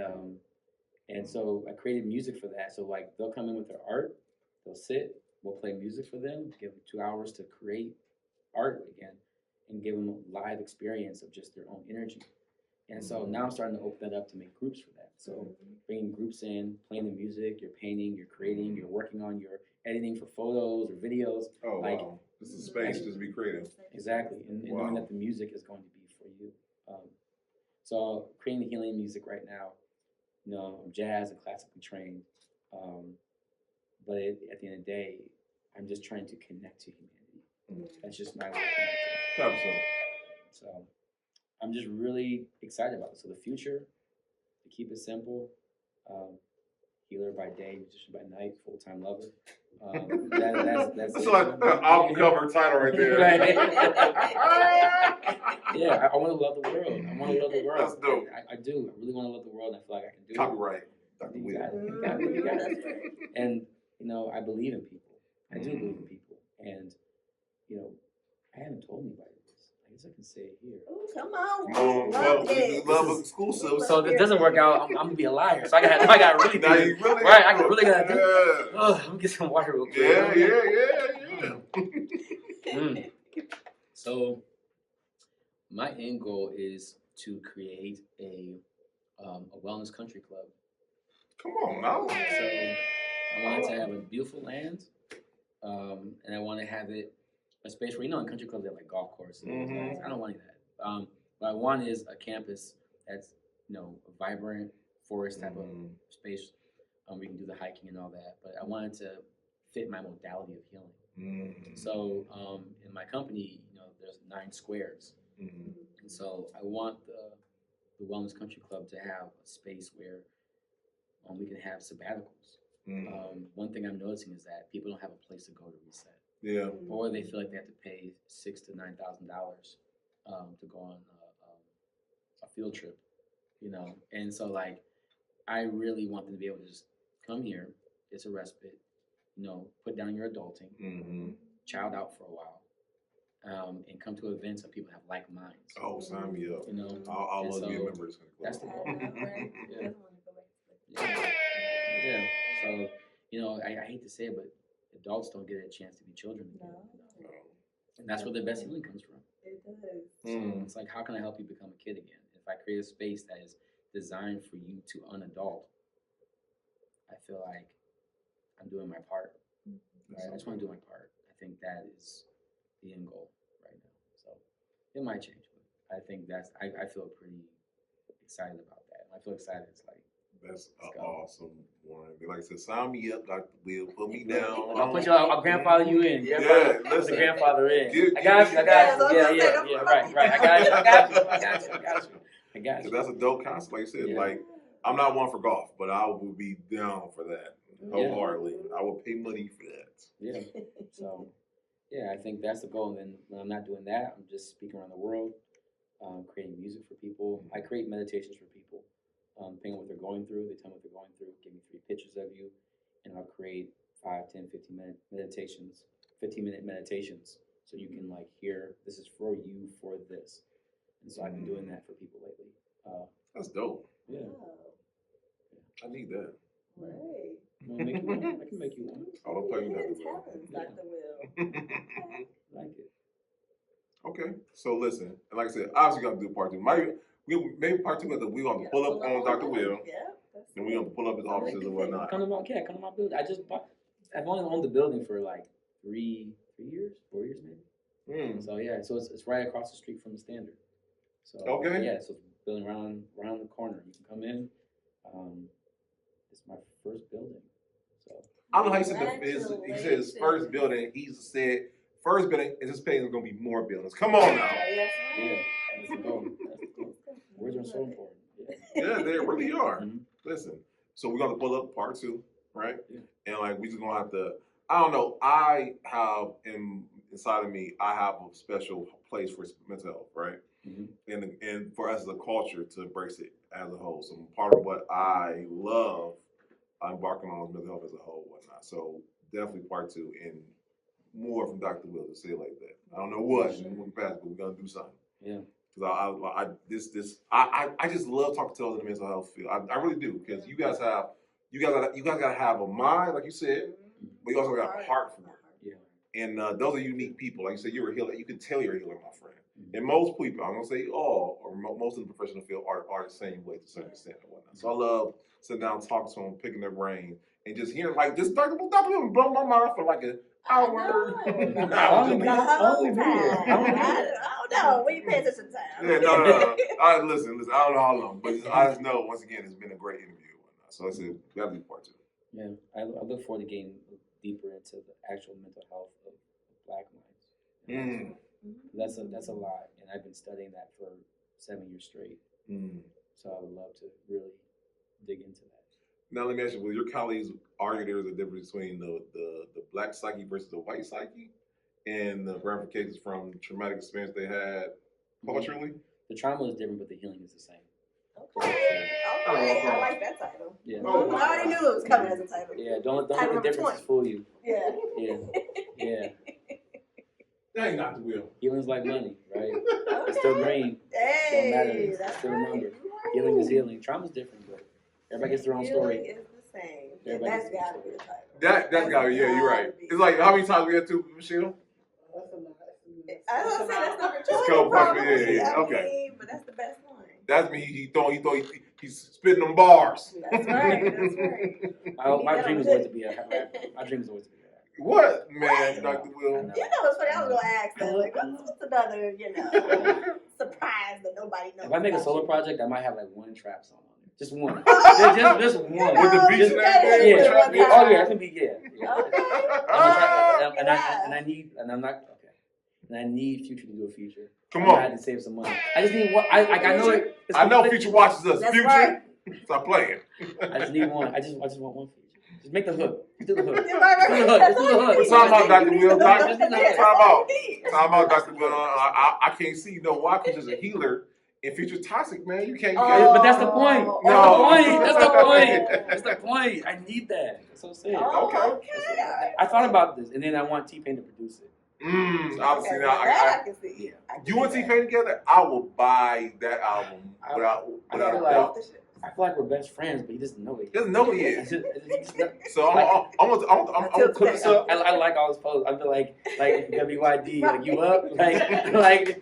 so I created music for that. So they'll come in with their art, they'll sit, we'll play music for them, give them 2 hours to create art again, and give them a live experience of just their own energy. And so now I'm starting to open that up to make groups for that. So bringing groups in, playing the music, you're painting, you're creating, you're working on your editing for photos or videos. Oh, Like- wow. This is space just to be creative. Exactly, and knowing Wow. that the music is going to be for you. So creating healing music right now, you know, I'm jazz and classically trained, but at the end of the day, I'm just trying to connect to humanity. That's just my way of connecting. Time so. So I'm just really excited about it. So the future, to keep it simple, healer by day, musician by night, full-time lover. That's That's it. like an off-cover title right there. Right. Yeah, I want to love the world. I want to love the world. That's dope. I do. I really want to love the world, and I feel like I can do Copyright, Dr. it. You Will. got it. You got it. You got it. And you know, I believe in people. I do believe in people, and you know, I haven't told anybody this. I guess I can say it here. Ooh, come on. Well, Love we it. love exclusives. So if it doesn't work out, I'm gonna be a liar. So I got really Now do you it. really Right, I really gotta do. Yeah. Oh, let me get some water real quick. Yeah. So my end goal is to create a wellness country club. Come on now. So I wanted to have a beautiful land, and I want to have it a space where, you know, in country clubs they have like golf courses. Mhm. I don't want that. What I want is a campus that's, you know, a vibrant forest type of space. We can do the hiking and all that, but I wanted to fit my modality of healing. So in my company, you know, there's 9 squares, and so I want the Wellness Country Club to have a space where we can have sabbaticals. One thing I'm noticing is that people don't have a place to go to reset, Yeah. or they feel like they have to pay $6,000 to $9,000 to go on a field trip, you know. And so, like, I really want them to be able to just come here. It's a respite, you know. Put down your adulting, child out for a while, and come to events where people have like minds. Oh, sign me up. You know, I'll And love to be a so member of this that's the club. goal. Yeah. Yeah. Yeah. So, you know, I hate to say it, but adults don't get a chance to be children again. No. And that's where the best healing comes from. It does. So it's like, how can I help you become a kid again? If I create a space that is designed for you to unadult, I feel like I'm doing my part. Right? I just want to do my part. I think that is the end goal right now. So it might change, but I think I feel pretty excited about that. I feel excited. It's like, That's Let's an go. awesome one. Like I said, sign me up, Dr. Will. Put me down. I'll grandfather you in. Yeah, Put the listen. grandfather in. Give- I got you. I got you. Yeah, Yeah. Right. I got you. I got you. That's a dope concept. Like you said, Yeah. like, I'm not one for golf, but I will be down for that wholeheartedly. I will pay money for that. Yeah. So, yeah, I think that's the goal. And then when I'm not doing that, I'm just speaking around the world, creating music for people. I create meditations for people, depending on what they're going through. They tell me what they're going through. Give me 3 pictures of you, and I'll create 5, 10, 15-minute meditations, 15-minute meditations, so you can like hear this is for you for this. And so I've been doing that for people lately. That's dope. Yeah. I need that. Right. You wanna make you one? I can make you one. Oh, don't play me, Hidden Dr. Will. talents, Dr. Will. Okay. Like it. Okay, so listen, and like I said, obviously we got to do part 2. Maybe part 2, but we're going to pull up on Dr. Will, and we're going to pull up his offices and whatnot. Come to my building. I've only owned the building for like 4 years maybe. So yeah, so it's right across the street from the Standard. So Okay. yeah, so it's building around the corner. You can come in. It's my first building. So I don't know how he said he said his first building. He said first building, anticipating there's going to be more buildings. Come on now. yeah, that's the goal. Words are so important. Yeah, they really are. Mhm. Listen, so we're going to pull up part 2, right? Yeah. And like we just going to have to, I don't know, I have inside of me, I have a special place for mental health, right? Mhm. And for us as a culture to embrace it as a whole. So part of what I love embarking on mental health as a whole, whatnot. So definitely part 2 and more from Dr. Will to say it like that. I don't know what in the past, but we're gonna do something. Yeah. Because I just love talking to others in the mental health field. I really do, because you guys gotta have a mind, like you said, but you also got a heart for it. Yeah. And those are unique people. Like you said, you're a healer. You can tell you're a healer, my friend. And most people, I'm gonna say all, or most of the professional field are the same way to a certain extent and whatnot. So I love sitting down, talking to them, picking their brain, and just hearing like this Dr. Will blow my mind for like an hour. Only The whole video. time. I don't know. We pay attention to time. Yeah, no. Listen. I don't know how long, but I just know once again it's been a great interview and whatnot. So I said we gotta be part two. Yeah, I look forward to getting deeper into the actual mental health of Black minds. That's a lot, and I've been studying that for 7 years straight. So I would love to really dig into that. Now let me ask you: will your colleagues argue there is a difference between the Black psyche versus the white psyche, and the ramifications from traumatic experience they had culturally? The trauma is different, but the healing is the same. Okay, I like that title. Yeah. I already knew it was coming as a title. Yeah, don't let Title the number differences 20. fool you. Yeah. Yeah. That ain't not the will. Healing's like money, right? It's still green. Don't matter. Hey, It's that's still a right. number. You're right. Healing is healing. Trauma's different, but everybody gets their own story. Healing is the same. Everybody That's gets their gotta own be the title. That's got to, yeah, you're right. Gotta be. It's like how many times we had to, Michelle? I was gonna say that's number 20. It's called probably. probably, yeah, I okay. mean, but that's the best one. That's me. He's spitting them bars. That's right. That's right. My dream is always to be a rapper. My dream is always to be a rapper. What, man, Dr. Will? You know what's funny? I was gonna ask that. Like, what's another, surprise that nobody knows? If I make a about solo you? project, I might have like one trap song on it. Just one. Oh, just one. With the beats you and gotta everything? hit it Yeah. one Yeah. time. Oh yeah, it's gonna be yeah. Okay. And I need Future to do a feature. Come I had on. to save some money. I just need one. I know it. It's I know conflict- Future watches us. That's Future, right. stop playing. I just need one. I just want one feature. Just make the hook. Just do the hook. Right. Let's do the hook. That's Time all out, you Dr. need. Will. That's Time all out. you need. Time out, Dr. Will. I can't see, why? Because there's a healer and Future's toxic, man. You can't. But that's the point. Oh. That's the No. point. That's the point. I need that. That's what I'm saying. Oh, Okay. okay. All right. I thought about this, and then I want T-Pain to produce it. Obviously, Okay, now that I can see. Yeah. I can you and see T-Pain together, I will buy that album without I a feel doubt. like I feel like we're best friends, but he doesn't know it. He doesn't know he It's is. just- So I'm gonna put this up. I like all his posts. I feel like WYD, like you up, like.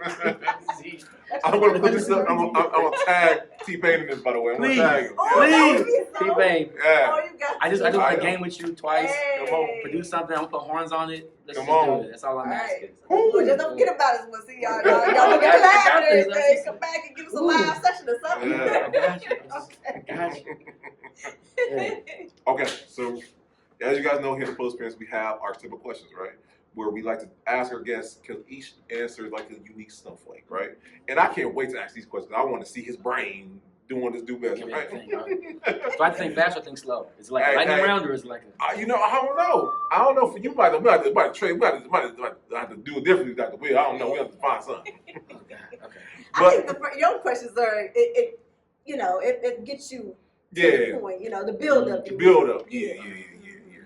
I'm gonna put this up. I'm gonna tag T-Pain in this, by the way. I'm gonna Please. tag him. Oh, Please, that would be so- T-Pain. Yeah. Oh, you got I just to. want to game with you twice. Hey. Come on. Produce something. I'm gonna put horns on it. Let's Come just on. do it. That's all I'm All asking. right. Well, just don't forget about us. We'll see y'all. Y'all I look at got live and this. everything. Come back and give us a live session or something. Yeah. I got you. I got you. Yeah. Okay, so as you guys know, here in the Post Parents, we have our typical questions, right? Where we like to ask our guests because each answer is like a unique snowflake, right? And I can't wait to ask these questions. I want to see his brain doing this do best, Give me right? a thing, all right. Do I think fast or think slow? It's like Hey, a lightning hey. round or is it like a... I don't know. I don't know for you. We have to trade. We have to do it differently. Dr. Will. I don't know. We have to find something. Okay. I think your questions are it gets you to Yeah. the point. The build up. To build up. Yeah.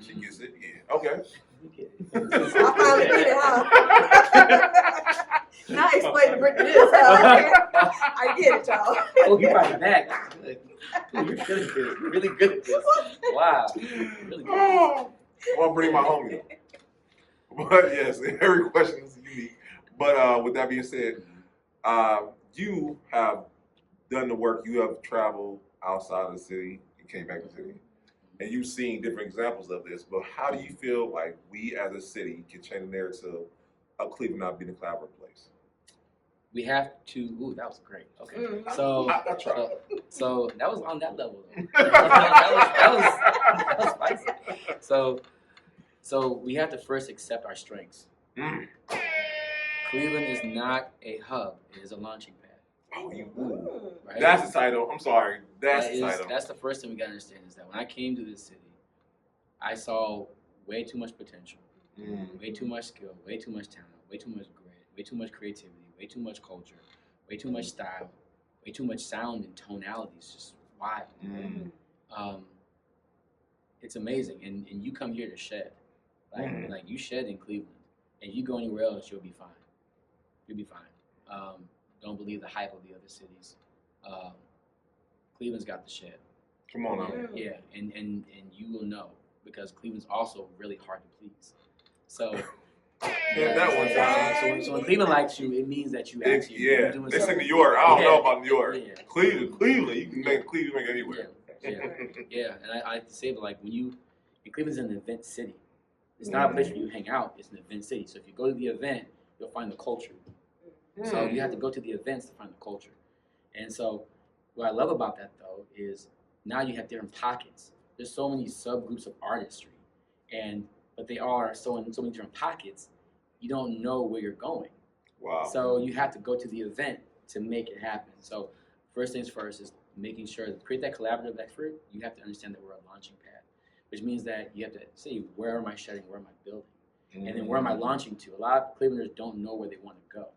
She gets it. Yeah. Okay. I finally get it, huh? Now explain to Brittany this, huh? I get it, y'all. Oh, you brought it back. That's good. Ooh, you're good at this. You're really good at this. Wow. Really good. I want to bring my homie up. But yes, every question is unique. But with that being said, you have done the work. You have traveled outside of the city. You came back to the city. And you've seen different examples of this. But how do you feel like we as a city can change the narrative of Cleveland not being a collaborative place? We have to. Ooh, that was great. Okay. Mhm. So, I tried. so that was on that level. Though. that was spicy. So we have to first accept our strengths. Mm. Cleveland is not a hub; it is a launching pad. Oh, you. Right? That's the title. I'm sorry. That's the That is- title. That's the first thing we gotta understand is that when I came to this city, I saw way too much potential, way too much skill, way too much talent, way too much grit, way too much creativity, way too much culture, way too much style, way too much sound and tonality. It's just wild. It's amazing, and you come here to shed, like you shed in Cleveland, and you go anywhere else, you'll be fine. You'll be fine. Don't believe the hype of the other cities. Cleveland's got the shed. Come on now. Yeah, and you will know because Cleveland's also really hard to please. So Yeah, that one time. So when Cleveland likes you, it means that you actually Yeah, doing they say something. New York. I don't Yeah. know about New York. Yeah. Cleveland. You can make Cleveland anywhere. Yeah, and I like to say, but like and Cleveland's an event city. It's not a place where you hang out. It's an event city. So if you go to the event, you'll find the culture. So you have to go to the events to find the culture. And so what I love about that though is now you have different pockets. There's so many subgroups of artistry, but they are so in so many different pockets. You don't know where you're going. Wow. So you have to go to the event to make it happen. So first things first is making sure to create that collaborative effort. You have to understand that we're a launching pad, which means that you have to say, where am I shedding, where am I building? And then where am I launching to? A lot of Clevelanders don't know where they want to go.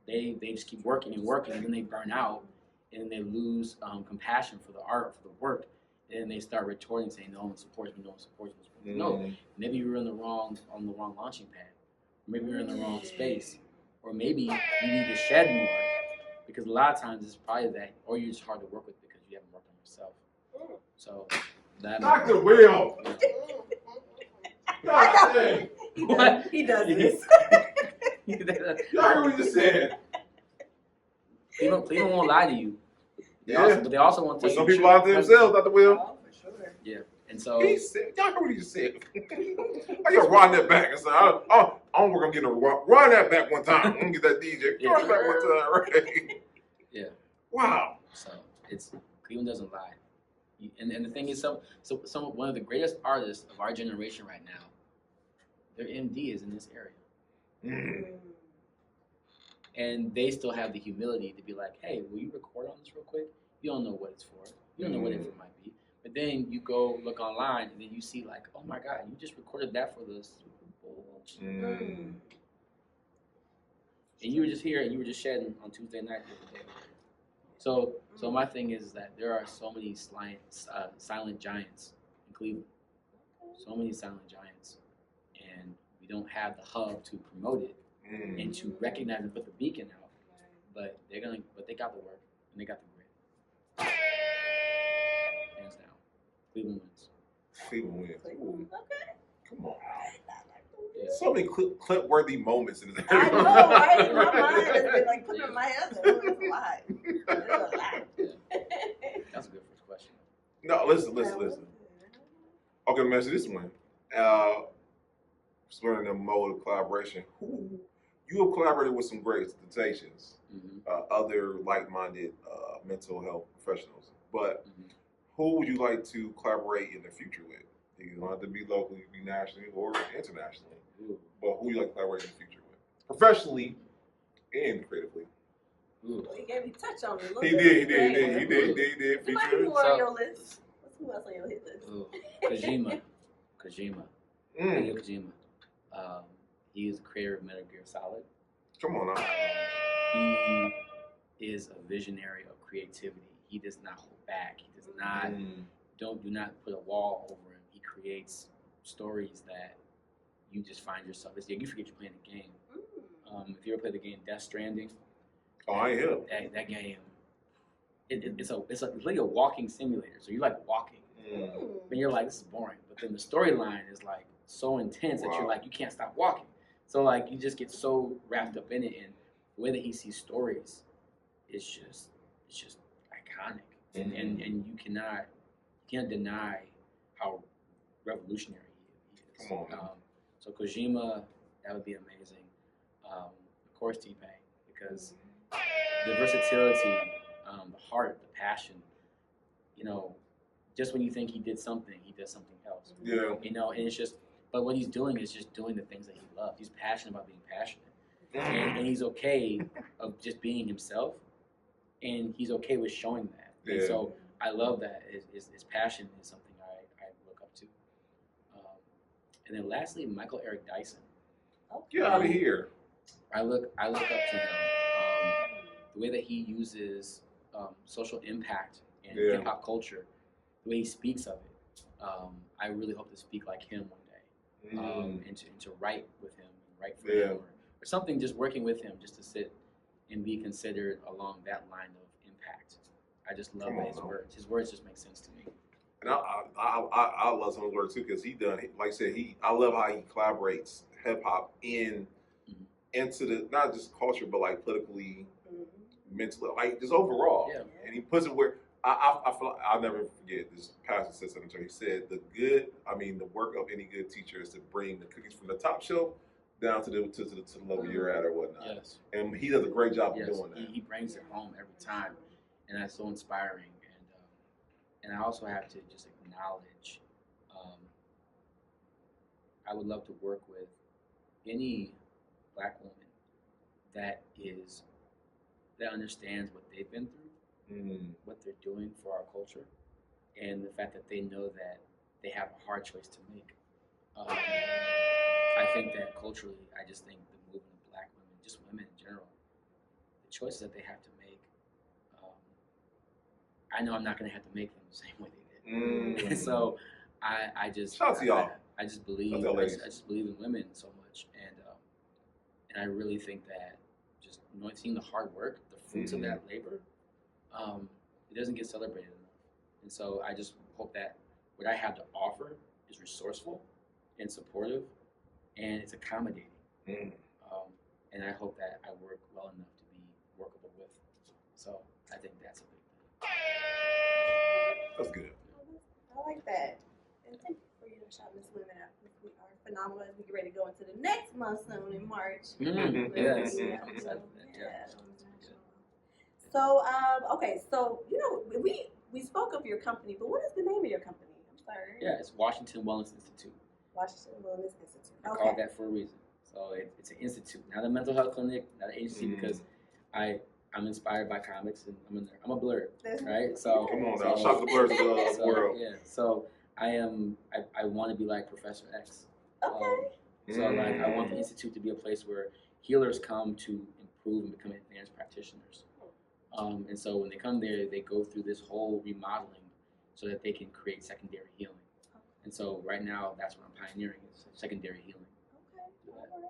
They just keep working, and then they burn out, and then they lose compassion for the art, for the work, and then they start retorting saying, no one supports me, no one supports me. No, maybe you were on the wrong launching pad. Maybe you're in the wrong space, or maybe you need to shed more, because a lot of times it's probably that, or you're just hard to work with because you haven't worked on yourself. So that. Dr. Will. God dang. He does this. Y'all heard what he just said. Cleveland won't lie to you. But they also won't tell But you. some people lie to themselves, Dr. Will. Oh, for sure. Yeah, and so. He said, y'all heard what he just said. I just run that back and say, I'm working on getting run that back one time. I'm gonna get that DJ. Run it back one time, right? Yeah. Wow. So Cleveland doesn't lie. And the thing is, one of the greatest artists of our generation right now, their MD is in this area. And they still have the humility to be like, hey, will you record on this real quick? You don't know what it's for. You don't know what it might be. But then you go look online and then you see like, oh my God, you just recorded that for the Super Bowl. And you were just here and you were just shedding on Tuesday night the other day. So my thing is that there are so many silent giants in Cleveland. So many silent giants. And we don't have the hub to promote it and to recognize and put the beacon out. But they got the work and they got the grit. Hands down. Cleveland wins. Cleveland wins. Cleveland. Okay. Come on. Yeah. So many clip-worthy moments in this. I know, right? My mind has been like putting my other. It's a lot. It's a lot. That's a good first question. No, listen. Okay, let me answer this one. Exploring the mode of collaboration. You have collaborated with some great institutions, other like-minded mental health professionals. But who would you like to collaborate in the future with? You don't have to be locally, be nationally, or internationally. But who would you like to collaborate in the future with? Professionally and creatively. Well, he gave me touch on it a little He bit. did. Who might be more on your list? Who else on your hit list? Kojima. Hideo Kojima. He is the creator of Metal Gear Solid. Come on now. He is a visionary of creativity. He does not hold back. He does not do not put a wall over him. He creates stories that you just find yourself. It's like you forget you're playing a game. If you ever played the game Death Stranding, I am. That game. It's like a walking simulator. So you're like walking, and you're like, this is boring. But then the storyline is like so intense that you're like, you can't stop walking. So like you just get so wrapped up in it, and the way that he sees stories is just iconic, and you cannot deny how revolutionary he is. Come on. So Kojima, that would be amazing. Of course, T-Pain, because the versatility, the heart, the passion. Just when you think he did something, he does something else. Yeah. And it's just. But what he's doing is just doing the things that he loves. He's passionate about being passionate. And he's okay of just being himself. And he's okay with showing that. Yeah. And so I love that. His passion is something I look up to. And then lastly, Michael Eric Dyson. Get out of here. I look up to him. The way that he uses social impact and hip hop culture, the way he speaks of it. I really hope to speak like him one day. And to write with him, write for him, or something, just working with him, just to sit and be considered along that line of impact. I just love his words just make sense to me. And I love some of his work too, because like I said, I love how he collaborates hip hop into the not just culture, but like politically, mentally, like just overall. Yeah. And he puts it where I feel like I'll never forget this pastor said something to me. He said the work of any good teacher is to bring the cookies from the top shelf down to the level you're at or whatnot. Yes. And he does a great job of Yes. doing that. He brings it home every time, and that's so inspiring. And I also have to just acknowledge, I would love to work with any Black woman that understands what they've been through, what they're doing for our culture, and the fact that they know that they have a hard choice to make. I think that culturally, I just think the movement of Black women, just women in general, the choices that they have to make, I know I'm not going to have to make them the same way they did. So I just Shout out to y'all. I just believe Shout out to I ladies. just believe in women so much, and I really think that just seeing the hard work, the fruits of that labor, it doesn't get celebrated enough. And so I just hope that what I have to offer is resourceful and supportive, and it's accommodating. And I hope that I work well enough to be workable with. So I think that's a big thing. That's good. I like that. And thank you for your shot, Miss Women. I think we are phenomenal as we get ready to go into the next month soon in March. Yes. Yeah. I'm excited for that. Yeah. So, okay, so we spoke of your company, but what is the name of your company? I'm sorry. Yeah, it's Washington Wellness Institute. Washington Wellness Institute. I call it that for a reason. So it's an institute, not a mental health clinic, not an agency, because I'm inspired by comics and I'm a blurred, right? So Come on now, shock the blurs of the world. Yeah. So I want to be like Professor X. Okay. So like I want the institute to be a place where healers come to improve and become advanced practitioners. And so when they come there, they go through this whole remodeling so that they can create secondary healing. And so right now, that's what I'm pioneering is secondary healing. Okay.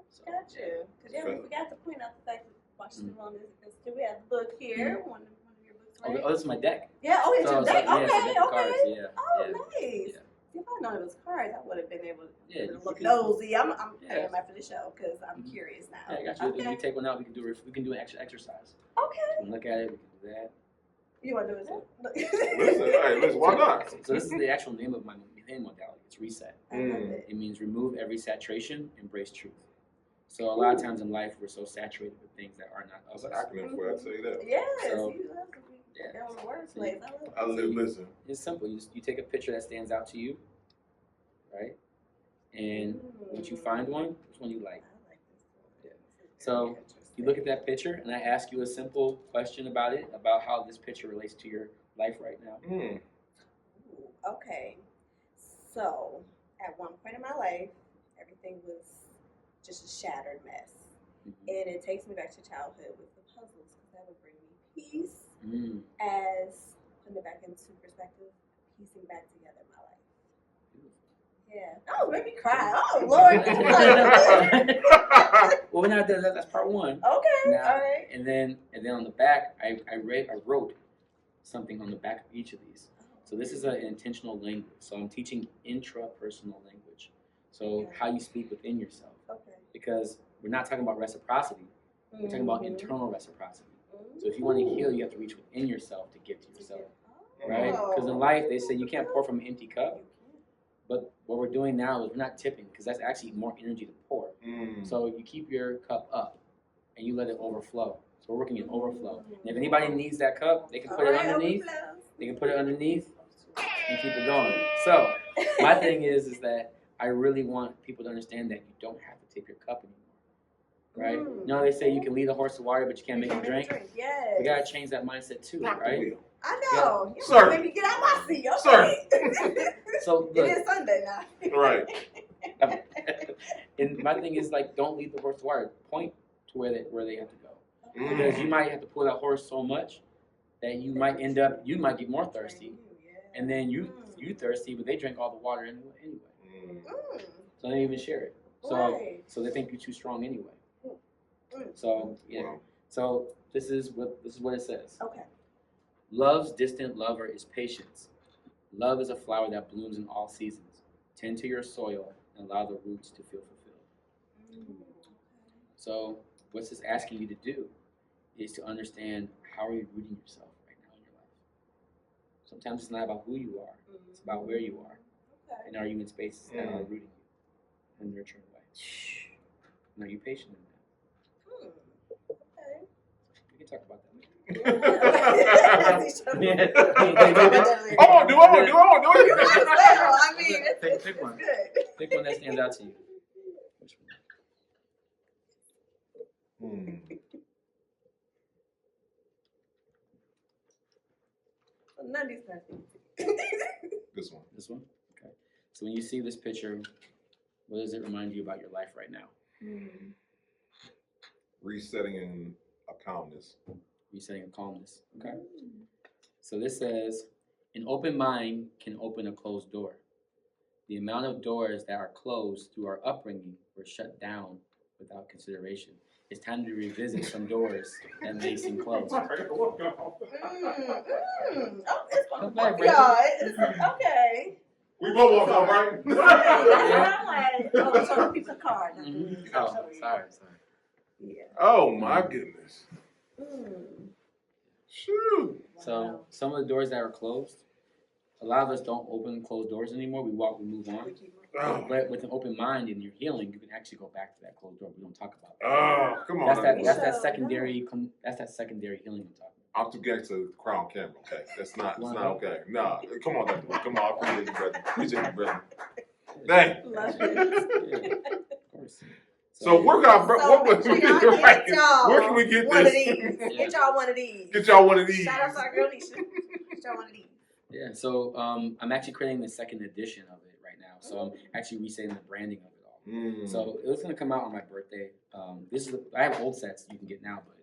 So, Got you. Because we forgot to point out the fact that Washington Wellness Institute, we have the book here, one of your books, right? Oh, this is my deck. Yeah, it's your deck. Yeah, it's a Okay, deck of okay. cards. Yeah. Oh, Yeah. nice. Yeah. See, if I known it was cards, I would have been able Yeah, to you look can- nosy. I'm Yeah. paying after the show because I'm curious now. Yeah, I got you. Okay. If you take one out, we can do an extra exercise. Okay. We can look at it. We can do that. You want to do it too? Listen, why not? So this is the actual name of my healing modality. It's reset. I love it. It means remove every saturation, embrace truth. So a lot of times in life, we're so saturated with things that are not That's us. an acronym for it, I'll tell you that. Yes, So, you love to be yeah. on the wordplay. I love it. I live, listen. It's simple. You take a picture that stands out to you, right? And once you find one, which one you like? I like this one. Yeah. This is So, very You look at that picture, and I ask you a simple question about it, about how this picture relates to your life right now. Ooh, okay. So, at one point in my life, everything was just a shattered mess. And it takes me back to childhood with the puzzles, because that would bring me peace as putting it back into perspective, piecing back together my life. Yeah. Oh, made me cry. Oh, Lord. Well, we're not that's part one. Okay, Now, all right. And then on the back, I wrote something on the back of each of these. So this is an intentional language. So I'm teaching intrapersonal language. So how you speak within yourself. Okay. Because we're not talking about reciprocity. We're talking about internal reciprocity. So if you want to heal, you have to reach within yourself to get to yourself, right? Because in life, they say you can't pour from an empty cup. But what we're doing now is we're not tipping, because that's actually more energy to pour. So you keep your cup up and you let it overflow. So we're working in overflow. And if anybody needs that cup, they can put it underneath. They can put it underneath and keep it going. So my thing is that I really want people to understand that you don't have to tip your cup anymore. Right? You know, they say you can lead a horse to water, but you can't make him drink. Yes. We gotta change that mindset too, right? I know. You Sir. made me get out my seat. Okay. Sir. So It look, is Sunday now. Right. and my thing is like, don't lead the horse to water. Point to where they have to go, Mm. because you might have to pull that horse so much that you might get more thirsty, and then you thirsty, but they drink all the water anyway. So they don't even share it. So they think you're too strong anyway. So yeah. Wow. So this is what it says. Okay. Love's distant lover is patience. Love is a flower that blooms in all seasons. Tend to your soil and allow the roots to feel fulfilled. So what's this asking you to do is to understand how are you rooting yourself right now in your life. Sometimes it's not about who you are, it's about where you are. Okay. And are you in spaces that are rooting you in a nurturing way? And are you patient in that? Okay. We can talk about that. I won't do it. You might as well. I mean, it's Pick one. good. Pick one that stands out to you. Which one? None of these nothing. This one. This one? Okay. So when you see this picture, what does it remind you about your life right now? Resetting in a calmness. Resetting a calmness. Okay. So this says, an open mind can open a closed door. The amount of doors that are closed through our upbringing were shut without consideration. It's time to revisit some doors that may seem closed. Oh, it's Come fun. back, Yeah, it's okay. We both walk out, right? And I'm like, oh, so the piece of card. Oh, sorry. Yeah. Oh my goodness. Shoot. So some of the doors that are closed, a lot of us don't open closed doors anymore. We move on. Oh, But with an open mind and your healing, you can actually go back to that closed door. We don't talk about that. oh, come on. That's that secondary healing I'm talking about. I'm too gangster to crown camera. Okay, that's not. It's not okay. Nah, come on, Dr. Come on, I appreciate you, brother. Appreciate you, brother. Dang. Love Yeah, it. of course. So where can where can we get one this? of these. Get y'all one of these. Get y'all one of these. Shout out to our girl Nisha. Get y'all one of these. Yeah, so I'm actually creating the second edition of it right now. So I'm actually resetting the branding of it all. So it was going to come out on my birthday. I have old sets you can get now, but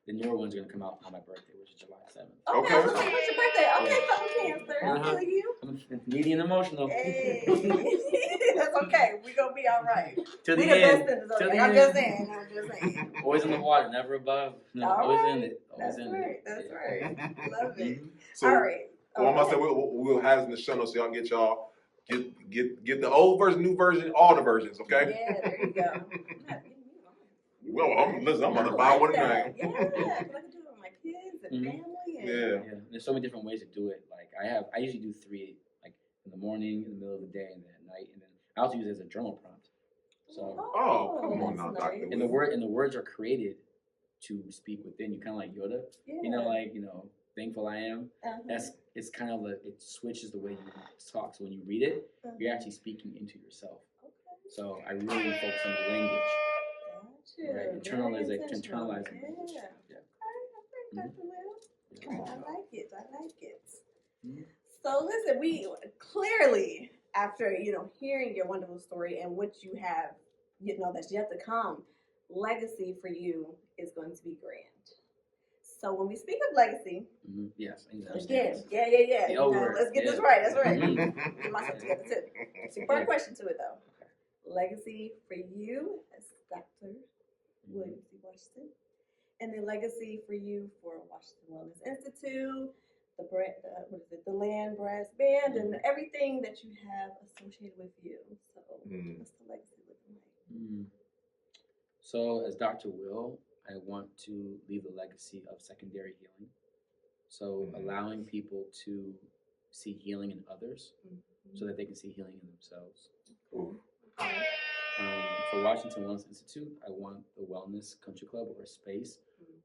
the newer one's going to come out on my birthday, which is July 7th. Okay, Okay. what's your birthday? Okay, come Cancer. I feel you. I'm needy and emotional. Hey. That's okay. We're going to be all right. To the We the end. best in this, To okay? the I'm end. just saying. Always in the water, never above. No, All always right. in it. Always That's in right. it. That's Yeah. right. Love it. So, All right. well, I'm gonna say we'll have it in the show notes so y'all get the old version, new version, all the versions. Okay. Yeah, there you go. Well, I'm about to buy one tonight. Yeah, because I can do it with my kids and family. And Yeah. There's so many different ways to do it. Like I usually do 3, like in the morning, in the middle of the day, and then at night. And then I also use it as a journal prompt. So Oh, come on that's now, nice. Doctor. and the words are created to speak within you, kind of like Yoda. Yeah. Thankful I am. Uh-huh. It's kind of like it switches the way you talk. So when you read it, you're actually speaking into yourself. Okay. So I really focus on the language. Gotcha. Right, Very internalize intentional. it. Yeah. Yeah. Okay, Dr. Will. Come on. I like it. I like it. Mhm. So listen, we clearly, after hearing your wonderful story and what you have, that's yet to come, legacy for you is going to be grand. So when we speak of legacy, Yes. I again, understand. yeah. The L word, Let's get this yeah. right. That's right. Mhm. Get myself together too. Two-part question to it though. Legacy for you as Dr. William C. Washington, and then legacy for you for Washington Wellness Institute, the Land Brass Band, and everything that you have associated with you. So, what's the legacy looking like? So, as Dr. Will, I want to leave a legacy of secondary healing. So, allowing people to see healing in others so that they can see healing in themselves. For Washington Wellness Institute, I want a wellness country club or a space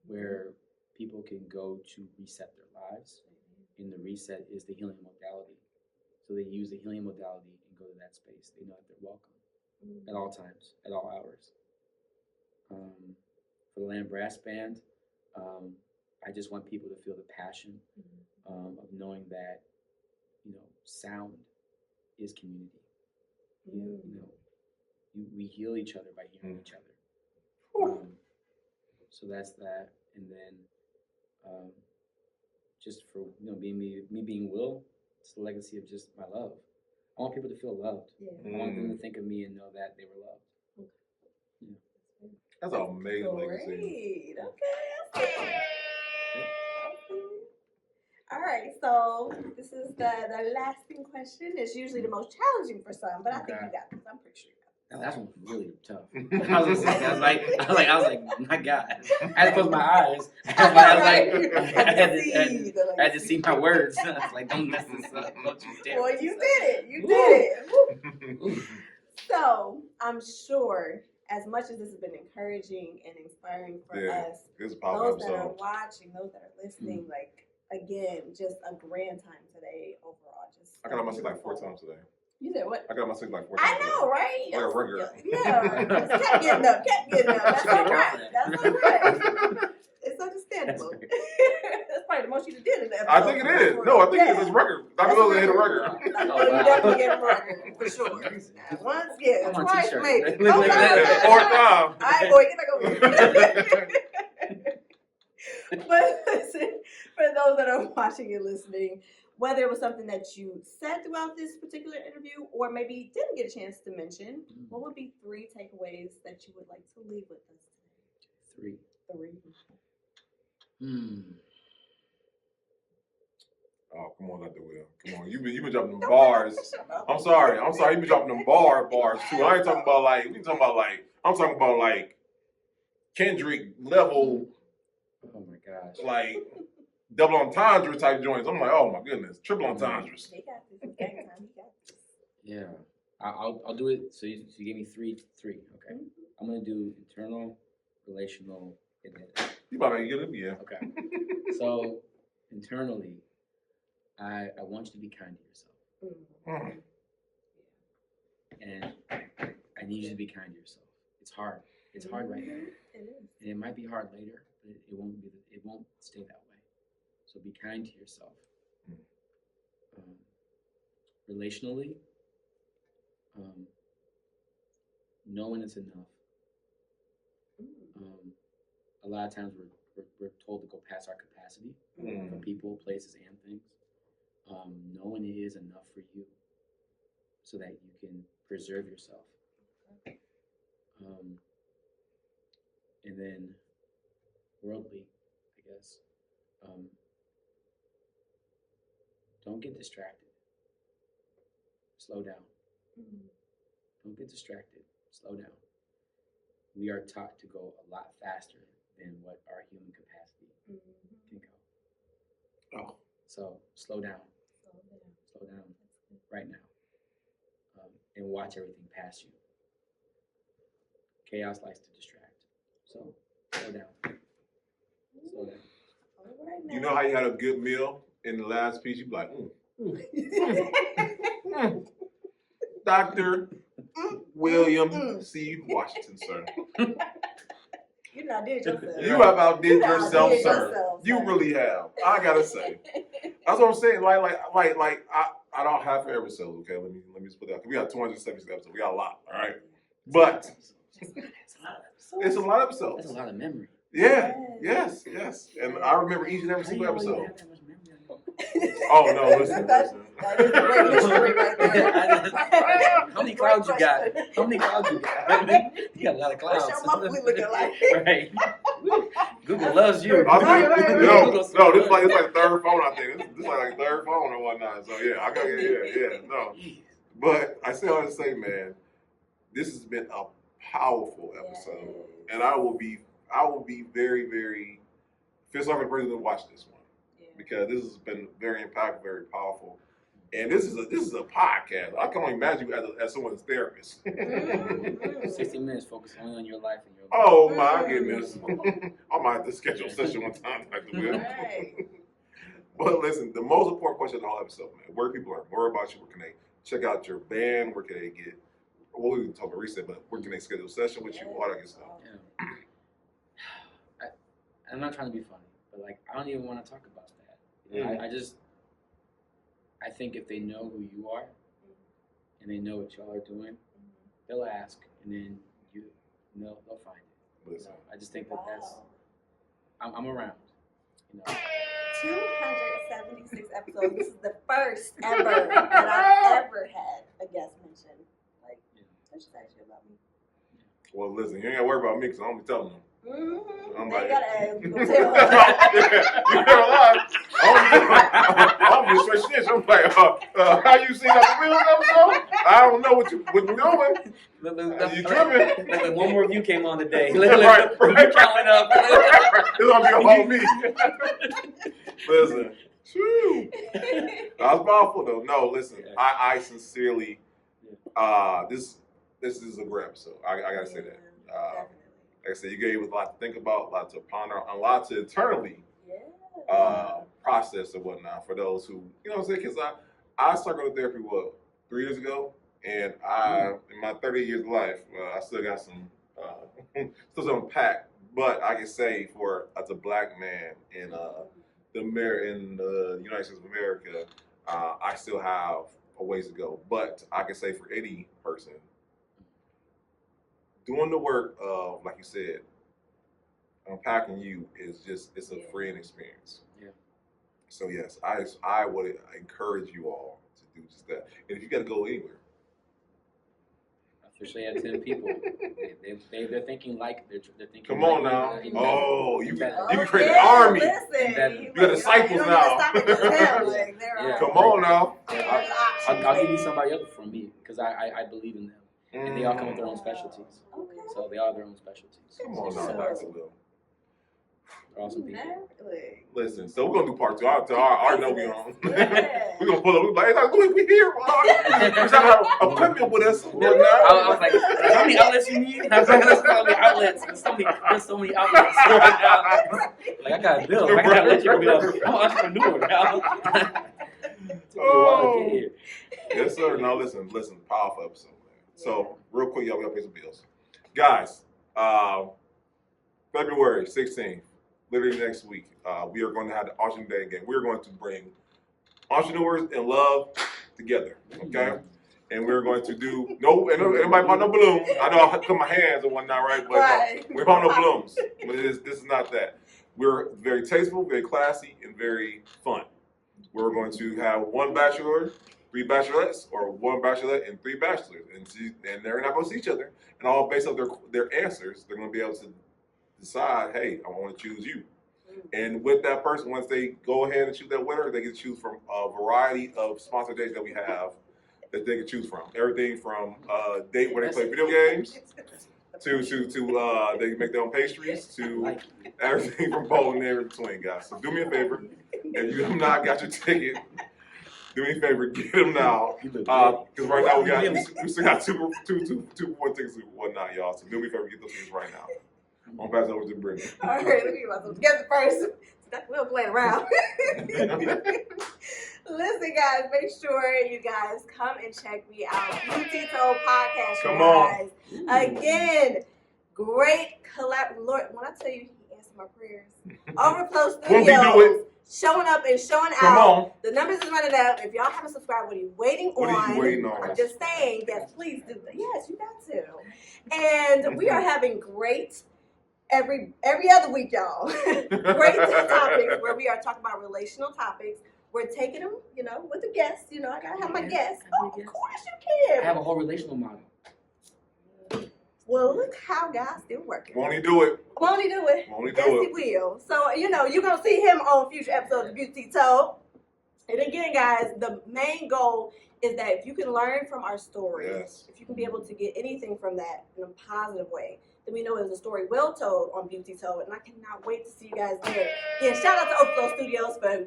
where people can go to reset their lives. And the reset is the healing modality. So they use the healing modality and go to that space. They know that they're welcome at all times, at all hours. For the Land Brass Band, I just want people to feel the passion of knowing that, sound is community. We heal each other by hearing each other. So that's that. And then just for me being Will, it's the legacy of just my love. I want people to feel loved. Yeah. I want them to think of me and know that they were loved. That's an amazing legacy. Great. Okay. All right, so this is the lasting question. It's usually the most challenging for some, but I think you got this. I'm pretty sure you got Now that's one really tough. I was like, my God. I had to close my eyes. I had to see my words. I was like, don't mess this up. Don't you dare. Well, you did it. You did it. So I'm sure, as much as this has been encouraging and inspiring for us, It's a powerful those that are episode. watching, those that are listening, like again, just a grand time today overall. Just I got on my seat like 4 times today. You said what? I got on my seat like 4 times. I know, right? Like a regular. Yeah, just kept getting up. That's all right. That's all right. It's understandable. That's probably the most you did in the episode. I think it is. No, I think it is. It's record. Dr. Lil hit a record. You definitely get a record for sure. Once, yeah, I'm on twice, t-shirt. maybe. Look at that. 4th time. All right, boy, get back over here. But listen, for those that are watching and listening, whether it was something that you said throughout this particular interview or maybe didn't get a chance to mention, what would be 3 takeaways that you would like to leave with us today? 3. 3. Oh, come on, Dr. Will. Come on. You been dropping them bars. I'm sorry. You been dropping them bars too. I ain't talking about like, I'm talking about like Kendrick level, Oh my gosh. like double entendre type joints. I'm like, oh my goodness, triple entendres. He got this. It's game time. He got this. Yeah. I'll do it. So you gave me three. Okay. Mhm. I'm gonna do internal, relational, and then You about to get it, yeah. okay. So internally, I want you to be kind to yourself. Mm. And I need you to be kind to yourself. It's hard. It's hard right now. It is. And it might be hard later, but it won't stay that way. So be kind to yourself. Relationally, knowing it's enough. A lot of times we're told to go past our capacity for people, places, and things. Knowing it is enough for you so that you can preserve yourself. And then worldly, I guess. Don't get distracted. Slow down. Don't get distracted. Slow down. We are taught to go a lot faster than what our human capacity can go. Oh. So slow down. Slow down right now. And watch everything pass you. Chaos likes to distract. So slow down. Slow down. All right, You know how you had a good meal in the last piece? You be like, Dr. William C. Washington, sir. You done did yourself. You have outdid You yourself, outdid sir. yourself, You sir. really have. I gotta say. That's what I'm saying. Like I don't have for every episode, okay? Let me just put that. We got 276 episodes. We got a lot, all right? But it's a lot of episodes. That's a lot of memory. Yeah, yes. And I remember each and every How do you single know you episode. have that much memory? Oh no, listen. That is a great history right there. How many clouds you got? How many clouds you got? You got a lot of clouds. What's your monthly looking like? Right. Google loves you. I think, Right. no, this is like third phone. I think this is like third phone or whatnot. So yeah, I got no. But I still have to say, man, this has been a powerful episode, and I will be very, very feel sorry for the person to watch this one because this has been very impactful, very powerful, and this is a podcast. I can only imagine you as someone's therapist. 60 minutes focused only on your life and your life. Oh my goodness, I might have to schedule a session one time like the will. Right. But listen, the most important question of the whole episode, man, where people learn more about you, where can they check out your band, where can they get, well, we can talk about reset, but where can they schedule a session with you, all that good stuff. Yeah. I'm not trying to be funny, but like I don't even want to talk about that. I think if they know who you are and they know what y'all are doing, they'll ask, and then they'll find it. Listen. I just think that's I'm around. You know. 276 episodes. This is the first ever that I've ever had a guest mention. Like, what should I say about me? Well, listen, you ain't got to worry about me because I don't be telling them. I'm They like, gotta ask. You gonna you tell them. ain't lying. I'm just straight snitch. I'm like, how you seen Dr. Will's episode? I I don't know what you doing. You tripping? Look, one more review came on today. Right. Counting up. It's gonna be all me. Listen, whew. I was powerful though. No, listen, I sincerely, this is a great episode. I gotta say that. Like I said, you gave us a lot to think about, a lot to ponder, a lot to internally process and whatnot for those who, you know what I'm saying? Because I started going to therapy, 3 years ago? And in my 30 years of life, I still got some, still some unpack. But I can say as a black man in the United States of America, I still have a ways to go. But I can say for any person, doing the work of, like you said, unpacking you is it's a freeing experience. Yeah. So yes, I would encourage you all to do just that. And if you got to go anywhere, I officially had 10 people. They're thinking like they're thinking. come on like, now. You that- create an army. Listen, You got disciples now. Yeah. Come on now. I'll give you somebody else from me because I believe in them. And they all come with their own specialties. Okay. So they all have their own specialties. Come on now, So, Dr. Will. they're awesome people. Listen, so we're gonna do part two. I already know we're on. Yeah. We're gonna pull up. We're like, hey, we here. We have equipment with us. I was like, how many outlets you need? I was like, there's so many outlets. There's so many outlets right now. Like, I got a bill. I gotta let you know. I'm an entrepreneur now. Took me a while to get here. Yes, sir. No, listen, powerful episode, man. So, real quick, y'all, we gotta pay some bills. Guys, February 16th, literally next week, we are going to have the Entrepreneur Day again. We're going to bring entrepreneurs and love together, okay? And we're going to do, anybody bought no balloons? I know I cut my hands and whatnot, right? But Right. no, we bought no balloons. But this is not that. We're very tasteful, very classy, and very fun. We're going to have one bachelor, 3 bachelorettes, or 1 bachelorette and 3 bachelors, and they're not going to see each other. And all based on their answers, they're going to be able to decide, hey, I want to choose you. And with that person, once they go ahead and choose that winner, they can choose from a variety of sponsored dates that we have that they can choose from. Everything from a date where they play video games to they can make their own pastries to everything from bowling and in between, guys. So do me a favor, if you have not got your ticket, do me a favor, get them now. Because right now we still got two more tickets and whatnot, y'all. So do me a favor, get those tickets right now. I'm gonna pass it over to Brittany. All right, let me get myself together first. We'll play around. Listen, guys, make sure you guys come and check me out. Beauty Toe Podcast, Come you on. guys. Again, great collab. Lord, when I tell you he answered my prayers, Overflow When we do Studios showing up and showing Come out. on. The numbers is running up. If y'all haven't subscribed, what are you waiting What are on? you waiting on? I'm just saying, yes, please do. Yes, you got to. And we are having great every other week, y'all. Great topics where we are talking about relational topics. We're taking them, with the guests. I gotta have my guests. Oh, of course you I have can. a whole relational model. Well, look how God's still working. Won't he do it? Won't he do it? Won't he Yes, do he it? will. So, you're going to see him on future episodes of Beauty Toe. And again, guys, the main goal is that if you can learn from our story, Yes. if you can be able to get anything from that in a positive way, then we know it was a story well told on Beauty Toe. And I cannot wait to see you guys there. Again, shout out to Overflow Studios for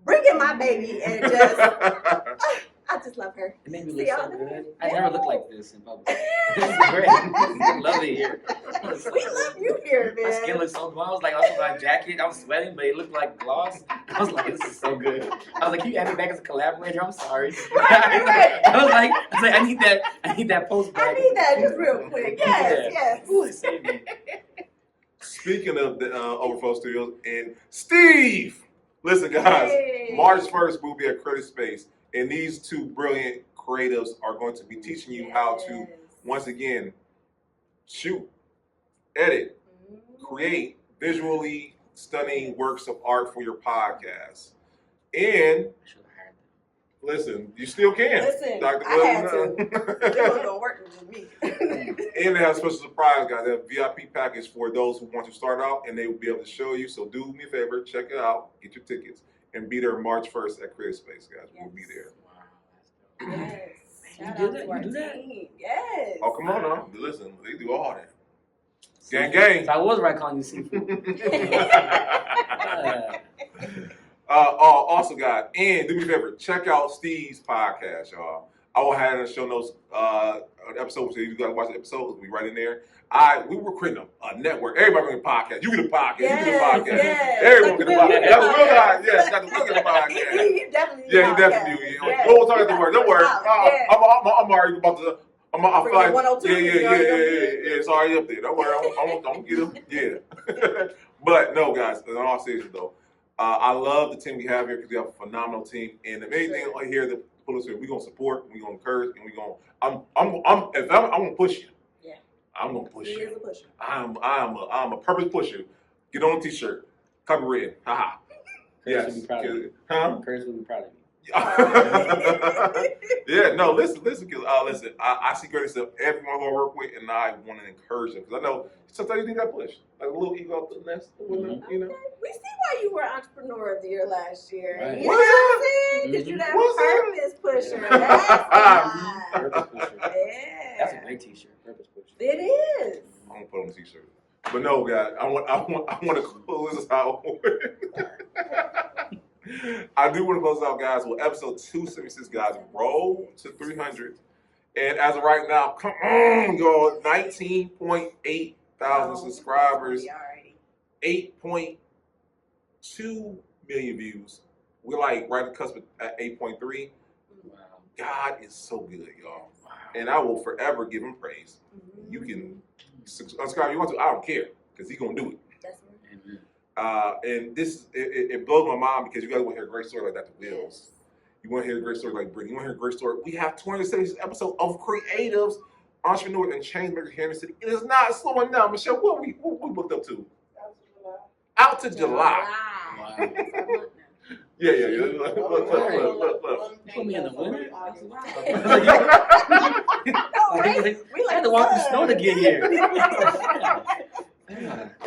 bringing my baby and just, I just love her. It made me See look y'all so there? good. I never looked like this in public. This is great. I love it here. We love you here, man. My skin looks so glowing. I was like, I was my jacket. I was sweating, but it looked like gloss. I was like, this is so good. I was like, can you add me back as a collaborator? I'm sorry. Right. I was like, I need that post back. I need that just real quick. Yes, yes. Ooh, it saved me. Speaking of the Overflow Studios and Steve, listen, guys. Hey. March 1st, we'll be at Creative Space, and these 2 brilliant creatives are going to be teaching you how to, once again, shoot, edit, create visually stunning works of art for your podcast. And I should have hired them. listen, you still can. Listen, Dr. I had Will, It wasn't gonna work with just me. And they have a special surprise, guys. They have a VIP package for those who want to start out, and they will be able to show you. So do me a favor, check it out, get your tickets, and be there March 1st at Creative Space, guys. We'll be there. Wow, that's dope. Yes. Shout do out that? to our You do that? team. Yes. Oh, come on now. Listen, they do all that. Gang, gang. So I was right calling you seafood. Also, guys, and do me a favor, check out Steve's podcast, y'all. I will have it in the show notes. An episode, so you gotta watch the episode. It'll be right in there. We were creating a network. Everybody get a podcast. You get a podcast. Yes, you get a podcast. yes. Everyone get a podcast. Got the Will Will guy. podcast. Yes, got the Will get a podcast. He definitely need Yeah, a he podcast. definitely do. Yes. We'll talk afterwards. Don't worry. Yeah. I'm already about to. I feel Bring like, the 102, yeah, you already gonna be it's already up there. Don't worry, I'm gonna get him. Yeah, but no, guys. In all seriousness, though, I love the team we have here because we have a phenomenal team. And if anything here that put us here, we're gonna support, we're gonna encourage, and we're gonna. I'm gonna push you. Yeah. I'm gonna push He you. is a pusher. I'm a purpose pusher. Get on a t-shirt, cover red. Haha. Curtis would be proud of you. Huh? Curtis would be proud of you. Yeah, no, listen, listen, I see greatness of everyone who I work with, and I want to encourage them, because I know sometimes you need that push, like a little ego out the nest, you know? We see why you were Entrepreneur of the Year last year. Right. You know what I'm saying? Because Mhm. you're that What's purpose pusher. Yeah. That's Purpose why. pusher. Yeah. That's a great t-shirt. Purpose pusher. It is. I'm gonna put on a t-shirt. But no, guys, I want to close this out. I do want to close out, guys, with episode 276, guys. Roll to 300. And as of right now, come on, y'all, 19.8 thousand subscribers, Already. 8.2 million views. We're like right at the cusp at 8.3. Wow. God is so good, y'all. Wow. And I will forever give him praise. You can subscribe if you want to. I don't care, because he's going to do it. That's right. Amen. And this, it blows my mind, because you guys want to hear a great story like Dr. Wills. You want to hear a great story like Brittany. You want to hear a great story. We have 276 episodes of creatives, entrepreneurs, and change makers here in the city. It is not slowing down. Michelle, what we booked up to? Out to July. Wow. That's our month now. Yeah. Look. You put me in the winter? That's wild. Oh, right? We I had to walk the snow to get here.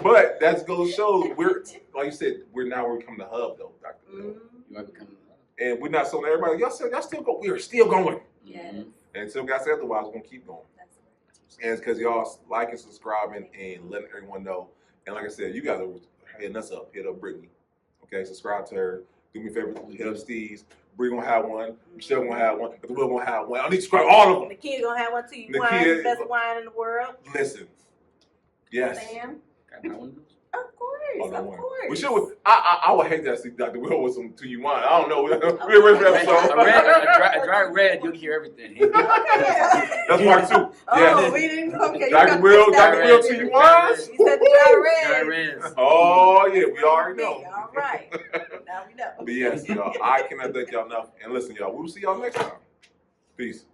But that goes to show we're, like you said, we're now becoming the hub, though, Dr. Will. You are becoming. And we're not selling everybody. Y'all still go. We are still going. Yes. And until God said otherwise, we're gonna keep going. That's right. And it's because y'all liking, subscribing, and letting everyone know. And like I said, you guys are hitting us up. Hit up Brittany. Okay, subscribe to her. Do me a favor, hit up Steve's. Bree gonna have one. Michelle gonna have one. The Will gonna have one. I need to subscribe all of them. The kid gonna have one too. The Wine, kid- the best wine in the world. Listen. Yes. Sam. Got my one of those? Of course. Oh, no Of one. course. We should. I would hate that. See Dr. Will with some to you wine. I don't know. We're ready for the episode. A dry red, you'll hear everything. Okay. That's part 2. Oh, Yes. we didn't. Okay. Dr. Will to you wine. You said the dry Dry red. reds. Oh yeah, we already know. All right. Now we know. But yes, y'all, I cannot thank y'all enough. And listen, y'all, we'll see y'all next time. Peace.